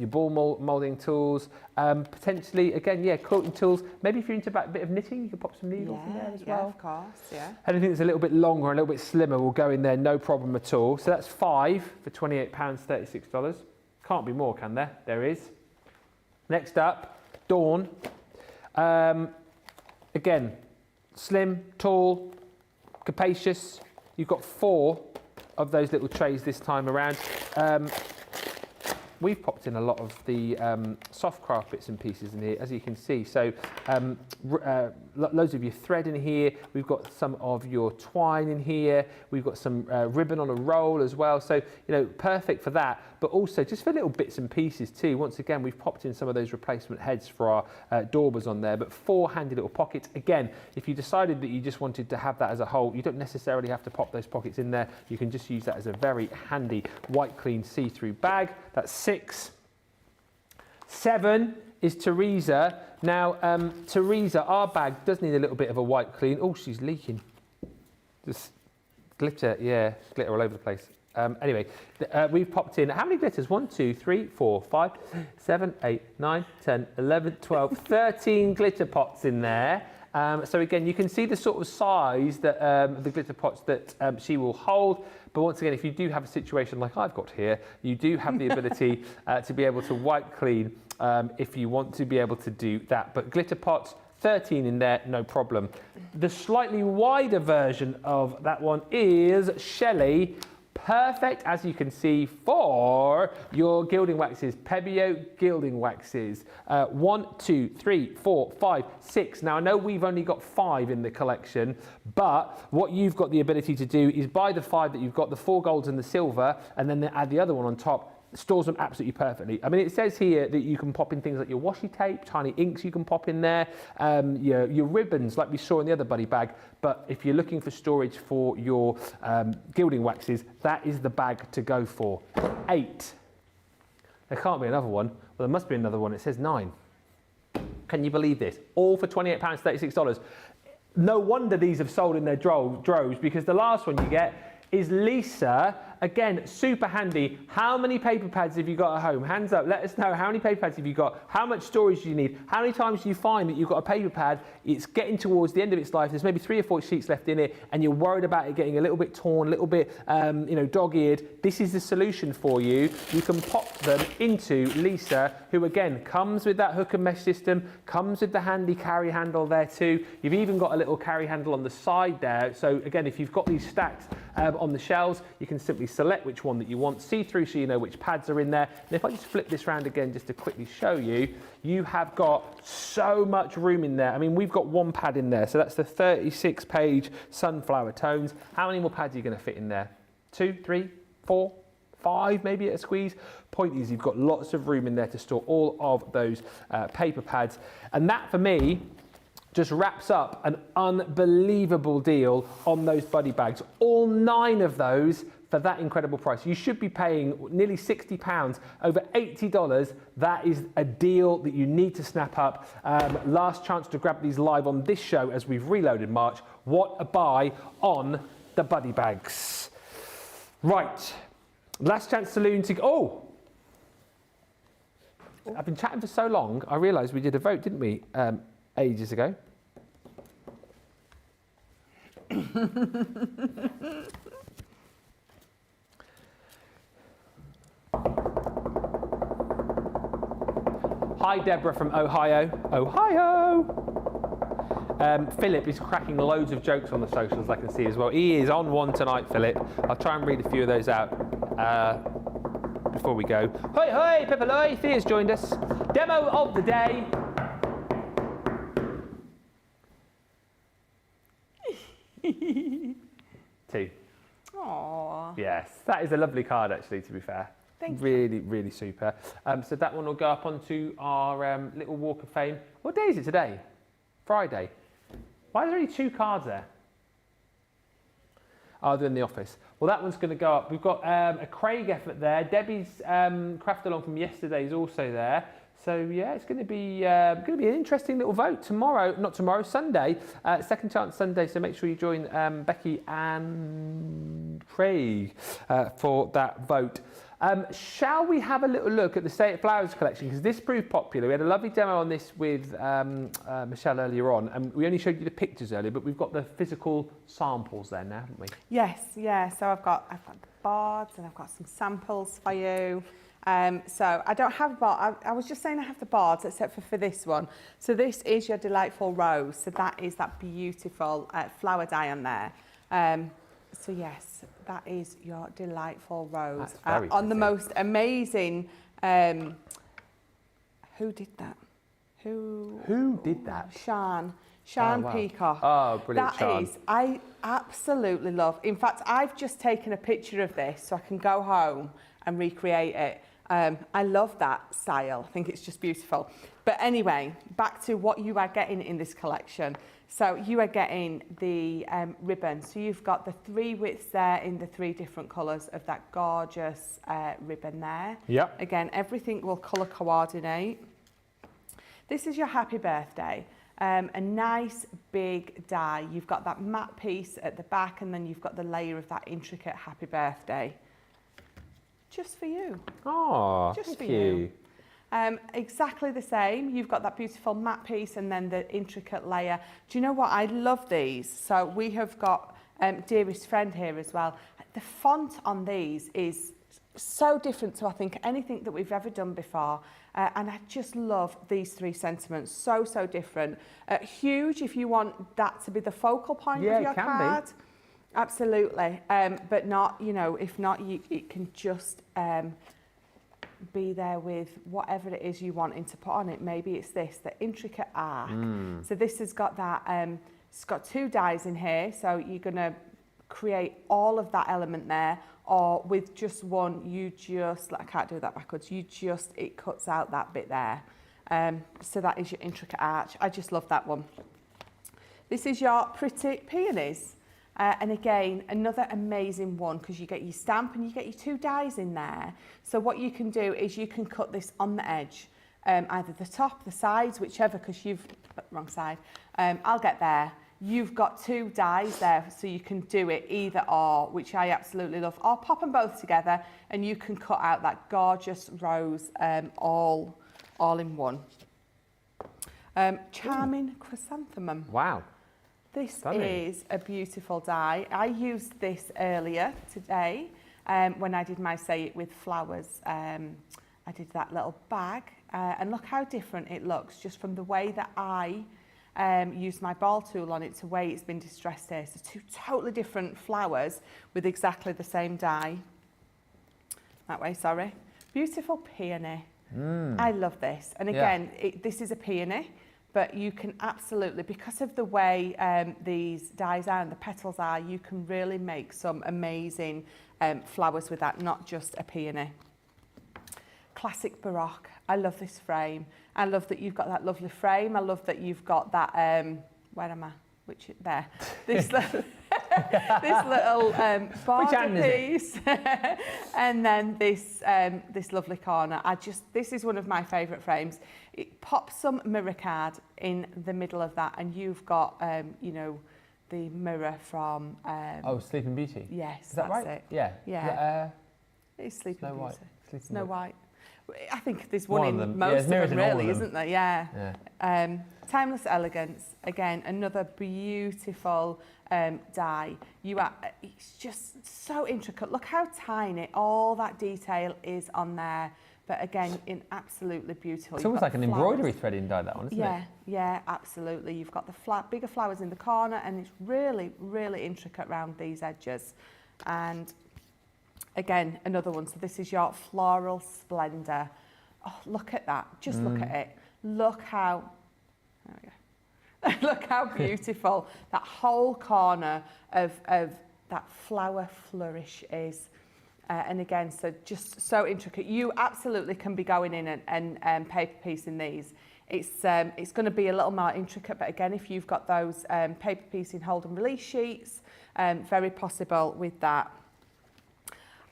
ball moulding tools, potentially, again, yeah, quilting tools. Maybe if you're into a bit of knitting, you can pop some needles in there as well. Yeah, of course, yeah. Anything that's a little bit longer, a little bit slimmer will go in there, no problem at all. So that's 5 for £28, $36. Can't be more, can there? There is. Next up, Dawn. Again, slim, tall, capacious. You've got 4 of those little trays this time around. We've popped in a lot of the soft craft bits and pieces in here, as you can see. So loads of your thread in here. We've got some of your twine in here. We've got some ribbon on a roll as well. So, you know, perfect for that. But also just for little bits and pieces too. Once again, we've popped in some of those replacement heads for our daubers on there. But 4 handy little pockets. Again, if you decided that you just wanted to have that as a whole, you don't necessarily have to pop those pockets in there. You can just use that as a very handy white clean see-through bag. That's 6. 7 is Teresa. Now, Teresa, our bag does need a little bit of a wipe clean. Oh, she's leaking. Just glitter, yeah, glitter all over the place. Anyway, we've popped in, how many glitters? 1, 2, 3, 4, 5, 7, 8, 9, 10, 11, 12, 13 glitter pots in there. So again, you can see the sort of size that the glitter pots that she will hold. But once again, if you do have a situation like I've got here, you do have the ability to be able to wipe clean if you want to be able to do that. But glitter pots, 13 in there, no problem. The slightly wider version of that one is Shelley. Perfect, as you can see, for your gilding waxes, Pebeo gilding waxes. 1, 2, 3, 4, 5, 6. Now, I know we've only got 5 in the collection, but what you've got the ability to do is buy the 5 that you've got, the 4 golds and the silver, and then add the other one on top. Stores them absolutely perfectly. I mean, it says here that you can pop in things like your washi tape, tiny inks you can pop in there, your ribbons like we saw in the other buddy bag. But if you're looking for storage for your gilding waxes, that is the bag to go for. 8. There can't be another one. Well, there must be another one. It says 9. Can you believe this? All for £28, $36. No wonder these have sold in their droves, because the last one you get is Lisa. Again, super handy. How many paper pads have you got at home? Hands up, let us know. How many paper pads have you got? How much storage do you need? How many times do you find that you've got a paper pad, it's getting towards the end of its life, there's maybe 3 or 4 sheets left in it, and you're worried about it getting a little bit torn, a little bit, dog-eared? This is the solution for you. You can pop them into Lisa, who again comes with that hook and mesh system, comes with the handy carry handle there too. You've even got a little carry handle on the side there. So again, if you've got these stacked on the shelves, you can simply select which one that you want, see through so you know which pads are in there. And if I just flip this round again just to quickly show you, you have got so much room in there. I mean, we've got 1 pad in there, so that's the 36-page sunflower tones. How many more pads are you going to fit in there? 2, 3, 4, 5 maybe at a squeeze. Point is, you've got lots of room in there to store all of those paper pads. And that, for me, just wraps up an unbelievable deal on those buddy bags. All 9 of those for that incredible price. You should be paying nearly £60, over $80. That is a deal that you need to snap up. Last chance to grab these live on this show as we've reloaded March. What a buy on the buddy bags. Right, last chance saloon to go. Oh! I've been chatting for so long, I realised we did a vote, didn't we, ages ago? Hi, Deborah from Ohio. Philip is cracking loads of jokes on the socials, I can see as well. He is on one tonight, Philip. I'll try and read a few of those out before we go. Hoi, hoi, Pipaloi. Thea's joined us. Demo of the day. Two. Aww. Yes, that is a lovely card, actually, to be fair. Thank you. Really, really super. So that one will go up onto our little walk of fame. What day is it today? Friday. Why is there only 2 cards there? Oh, they're in the office. Well, that one's going to go up. We've got a Craig effort there. Debbie's craft along from yesterday is also there. So yeah, it's going to be an interesting little vote Sunday, Second Chance Sunday. So make sure you join Becky and Craig for that vote. Shall we have a little look at the State of Flowers collection? Because this proved popular. We had a lovely demo on this with Michelle earlier on, and we only showed you the pictures earlier, but we've got the physical samples there now, haven't we? Yes, yeah. So I've got the boards and I've got some samples for you. So I don't have board. I was just saying I have the boards except for this one. So this is your Delightful Rose. So that is that beautiful flower die on there. So yes, that is your Delightful Rose. On the most amazing, who did that? Who did that? Shan wow. Peacock. Oh, brilliant, That Shan. is, I absolutely love. In fact, I've just taken a picture of this so I can go home and recreate it. I love that style. I think it's just beautiful. But anyway, back to what you are getting in this collection. So you are getting the ribbon. So you've got the 3 widths there in the 3 different colours of that gorgeous ribbon there. Yep. Again, everything will colour coordinate. This is your happy birthday. A nice big die. You've got that matte piece at the back, and then you've got the layer of that intricate happy birthday. Just for you. Oh, just thank for you. Exactly the same. You've got that beautiful matte piece and then the intricate layer. Do you know what? I love these. So we have got Dearest Friend here as well. The font on these is so different to, I think, anything that we've ever done before. And I just love these 3 sentiments. So different. Huge if you want that to be the focal point of your card. Be. Absolutely, but not, you know, if not, it can just be there with whatever it is you wanting to put on it. Maybe it's this, the intricate arc. So this has got that, it's got 2 dies in here, so you're going to create all of that element there, or with just one, you just, I can't do that backwards, it cuts out that bit there. So that is your intricate arch. I just love that one. This is your Pretty Peonies. And again, another amazing one, because you get your stamp and you get your 2 dies in there. So what you can do is you can cut this on the edge, either the top, the sides, whichever, because you've, wrong side, I'll get there. You've got 2 dies there, so you can do it either or, which I absolutely love. Or pop them both together and you can cut out that gorgeous rose all in one. Charming Chrysanthemum. Wow. This Stunning. is a beautiful die. I used this earlier today when I did my Say It With Flowers. I did that little bag and look how different it looks just from the way that I used my ball tool on it to the way it's been distressed here. So 2 totally different flowers with exactly the same die. That way, sorry. Beautiful peony. I love this. And again, this is a peony. But you can absolutely, because of the way these dies are and the petals are, you can really make some amazing flowers with that, not just a peony. Classic Baroque. I love this frame. I love that you've got that lovely frame. I love that you've got that, where am I? There. This little, border piece. And then this lovely corner. This is one of my favourite frames. It pops some mirror card in the middle of that, and you've got, you know, the mirror from... Sleeping Beauty? Yes, is that that's right? it. Yeah. Yeah. It's Sleeping Beauty. White. Snow White. I think there's one in most of them, really, isn't there? Yeah. Timeless Elegance. Again, another beautiful die. It's just so intricate. Look how tiny all that detail is on there. But again, absolutely beautiful. It's almost like an embroidery threading die, that one, isn't it? Yeah, absolutely. You've got the bigger flowers in the corner, and it's really, really intricate around these edges. And again, another one. So this is your Floral Splendor. Oh, look at that. Just look at it. Look how... There we go. Look how beautiful that whole corner of that flower flourish is. And again, so just so intricate. You absolutely can be going in and paper piecing these It's going to be a little more intricate, but again, if you've got those paper piecing hold and release sheets, very possible with that.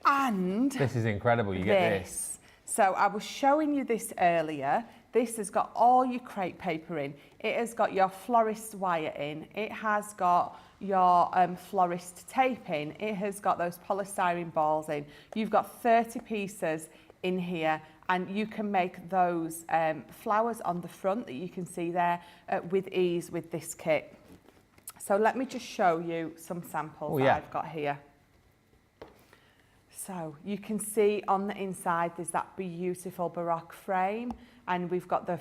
And this is incredible. You get this. So I was showing you this earlier. This has got all your crepe paper in. It has got your florist wire in. It has got your florist tape in. It has got those polystyrene balls in. You've got 30 pieces in here, and you can make those flowers on the front that you can see there with ease with this kit. So let me just show you some samples that I've got here. So you can see on the inside there's that beautiful Baroque frame, and we've got the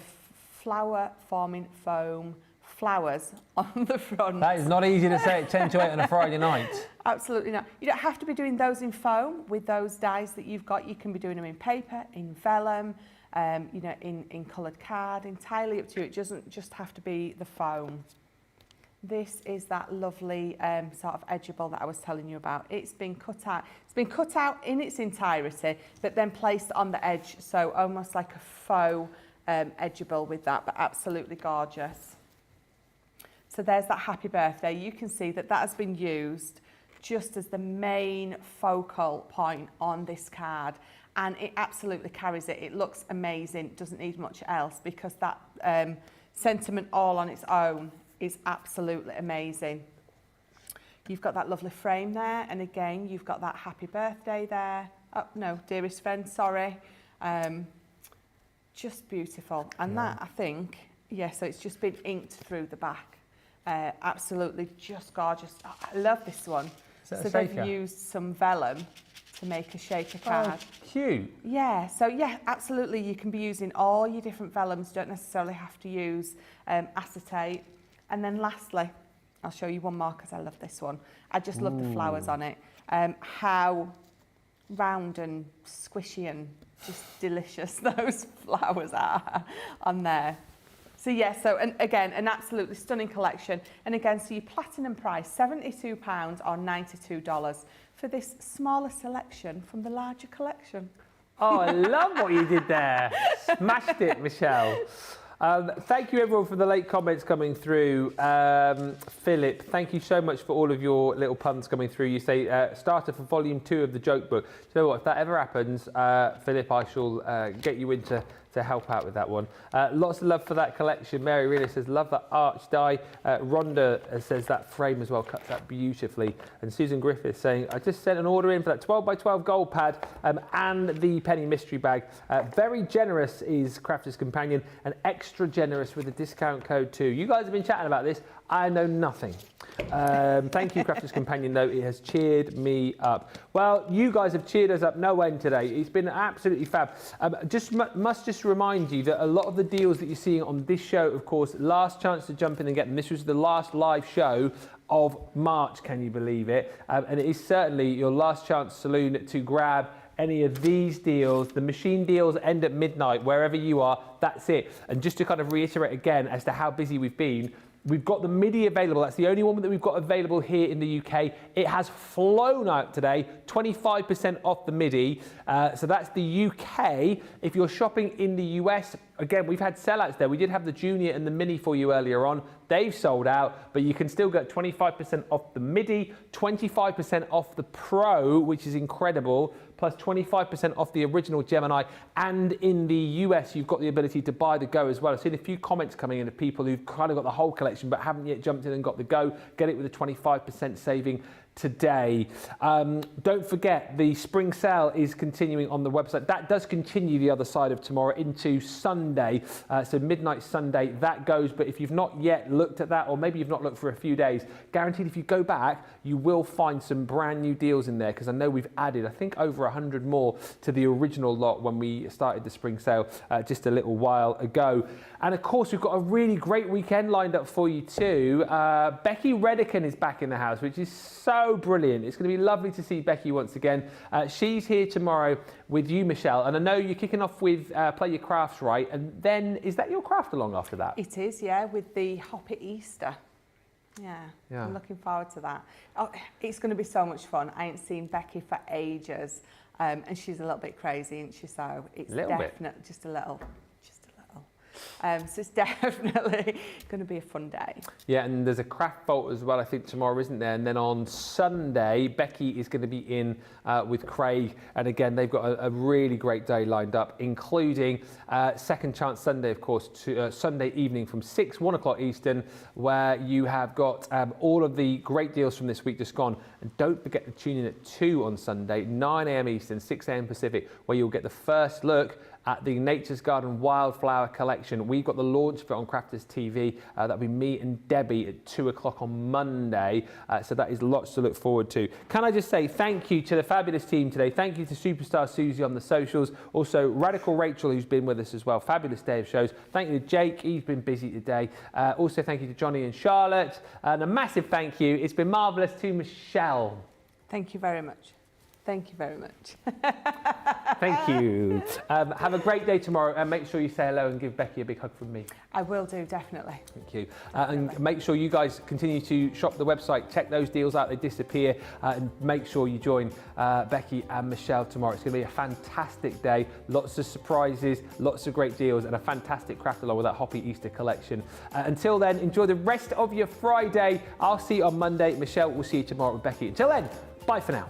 flower forming foam flowers on the front. That is not easy to say at 10 to 8 on a Friday night. Absolutely not. You don't have to be doing those in foam with those dies that you've got. You can be doing them in paper, in vellum, you know, in coloured card, entirely up to you. It doesn't just have to be the foam. This is that lovely sort of edgeable that I was telling you about. It's been cut out. It's been cut out in its entirety, but then placed on the edge, so almost like a faux edgeable with that, but absolutely gorgeous. So there's that happy birthday. You can see that that has been used just as the main focal point on this card, and it absolutely carries it. It looks amazing. It doesn't need much else, because that sentiment all on its own is absolutely amazing. You've got that lovely frame there, and again you've got that happy birthday there. Oh no, dearest friend, sorry. Just beautiful. And that, I think, so it's just been inked through the back. Absolutely just gorgeous. Oh, I love this one. So they've used some vellum to make a shaker card. Oh, cute. Yeah, so yeah, absolutely, you can be using all your different vellums. You don't necessarily have to use acetate. And then lastly, I'll show you one more because I love this one. I just love the flowers on it. How round and squishy and just delicious those flowers are on there. So yeah, so and again, an absolutely stunning collection. And again, so your platinum price, £72 or $92 for this smaller selection from the larger collection. Oh, I love what you did there. Smashed it, Michelle. Thank you everyone for the late comments coming through. Philip, thank you so much for all of your little puns coming through. You say starter for volume 2 of the joke book. You know what, if that ever happens, Philip, I shall get you in to help out with that one. Lots of love for that collection. Mary really says, love that arch die. Rhonda says that frame as well, cuts that beautifully. And Susan Griffith saying, I just sent an order in for that 12x12 gold pad and the penny mystery bag. Very generous is Crafter's Companion, and extra generous with the discount code too. You guys have been chatting about this. I know nothing. Thank you, Crafter's Companion, though. It has cheered me up. Well, you guys have cheered us up no end today. It's been absolutely fab. Must just remind you that a lot of the deals that you're seeing on this show, of course, last chance to jump in and get them. This was the last live show of March, can you believe it? And it is certainly your last chance saloon to grab any of these deals. The machine deals end at midnight, wherever you are, that's it. And just to kind of reiterate again as to how busy we've been, we've got the MIDI available. That's the only one that we've got available here in the UK. It has flown out today, 25% off the MIDI. So that's the UK. If you're shopping in the US, again, we've had sellouts there. We did have the Junior and the Mini for you earlier on. They've sold out, but you can still get 25% off the MIDI, 25% off the Pro, which is incredible, plus 25% off the original Gemini. And in the US, you've got the ability to buy the Go as well. I've seen a few comments coming in of people who've kind of got the whole collection but haven't yet jumped in and got the Go. Get it with a 25% saving today. Don't forget, the spring sale is continuing on the website. That does continue the other side of tomorrow into Sunday. So midnight Sunday, that goes. But if you've not yet looked at that, or maybe you've not looked for a few days, guaranteed if you go back, you will find some brand new deals in there, because I know we've added, I think, over 100 more to the original lot when we started the spring sale just a little while ago. And of course, we've got a really great weekend lined up for you too. Becky Redican is back in the house, which is so brilliant. It's going to be lovely to see Becky once again. She's here tomorrow with you, Michelle, and I know you're kicking off with Play Your Crafts Right, and then is that your craft along after that? It is, yeah, with the Hop It Easter. Yeah, I'm looking forward to that. Oh, it's going to be so much fun. I ain't seen Becky for ages, and she's a little bit crazy, isn't she? So it's definitely just a little. So it's definitely going to be a fun day. Yeah, and there's a craft vault as well, I think, tomorrow, isn't there? And then on Sunday, Becky is going to be in with Craig. And again, they've got a really great day lined up, including Second Chance Sunday, of course, to Sunday evening from 1 o'clock Eastern, where you have got all of the great deals from this week just gone. And don't forget to tune in at 2 on Sunday, 9 a.m. Eastern, 6 a.m. Pacific, where you'll get the first look at the Nature's Garden Wildflower Collection. We've got the launch of it on Crafters TV. That'll be me and Debbie at 2 o'clock on Monday. So that is lots to look forward to. Can I just say thank you to the fabulous team today. Thank you to Superstar Susie on the socials. Also Radical Rachel, who's been with us as well. Fabulous day of shows. Thank you to Jake. He's been busy today. Also thank you to Johnny and Charlotte. And a massive thank you. It's been marvellous to Michelle. Thank you very much. Thank you very much. Thank you. Have a great day tomorrow, and make sure you say hello and give Becky a big hug from me. I will do, definitely. Thank you. And make sure you guys continue to shop the website, check those deals out, they disappear, and make sure you join Becky and Michelle tomorrow. It's going to be a fantastic day, lots of surprises, lots of great deals, and a fantastic craft along with that Hoppy Easter collection. Until then, enjoy the rest of your Friday. I'll see you on Monday. Michelle, we'll see you tomorrow with Becky. Until then, bye for now.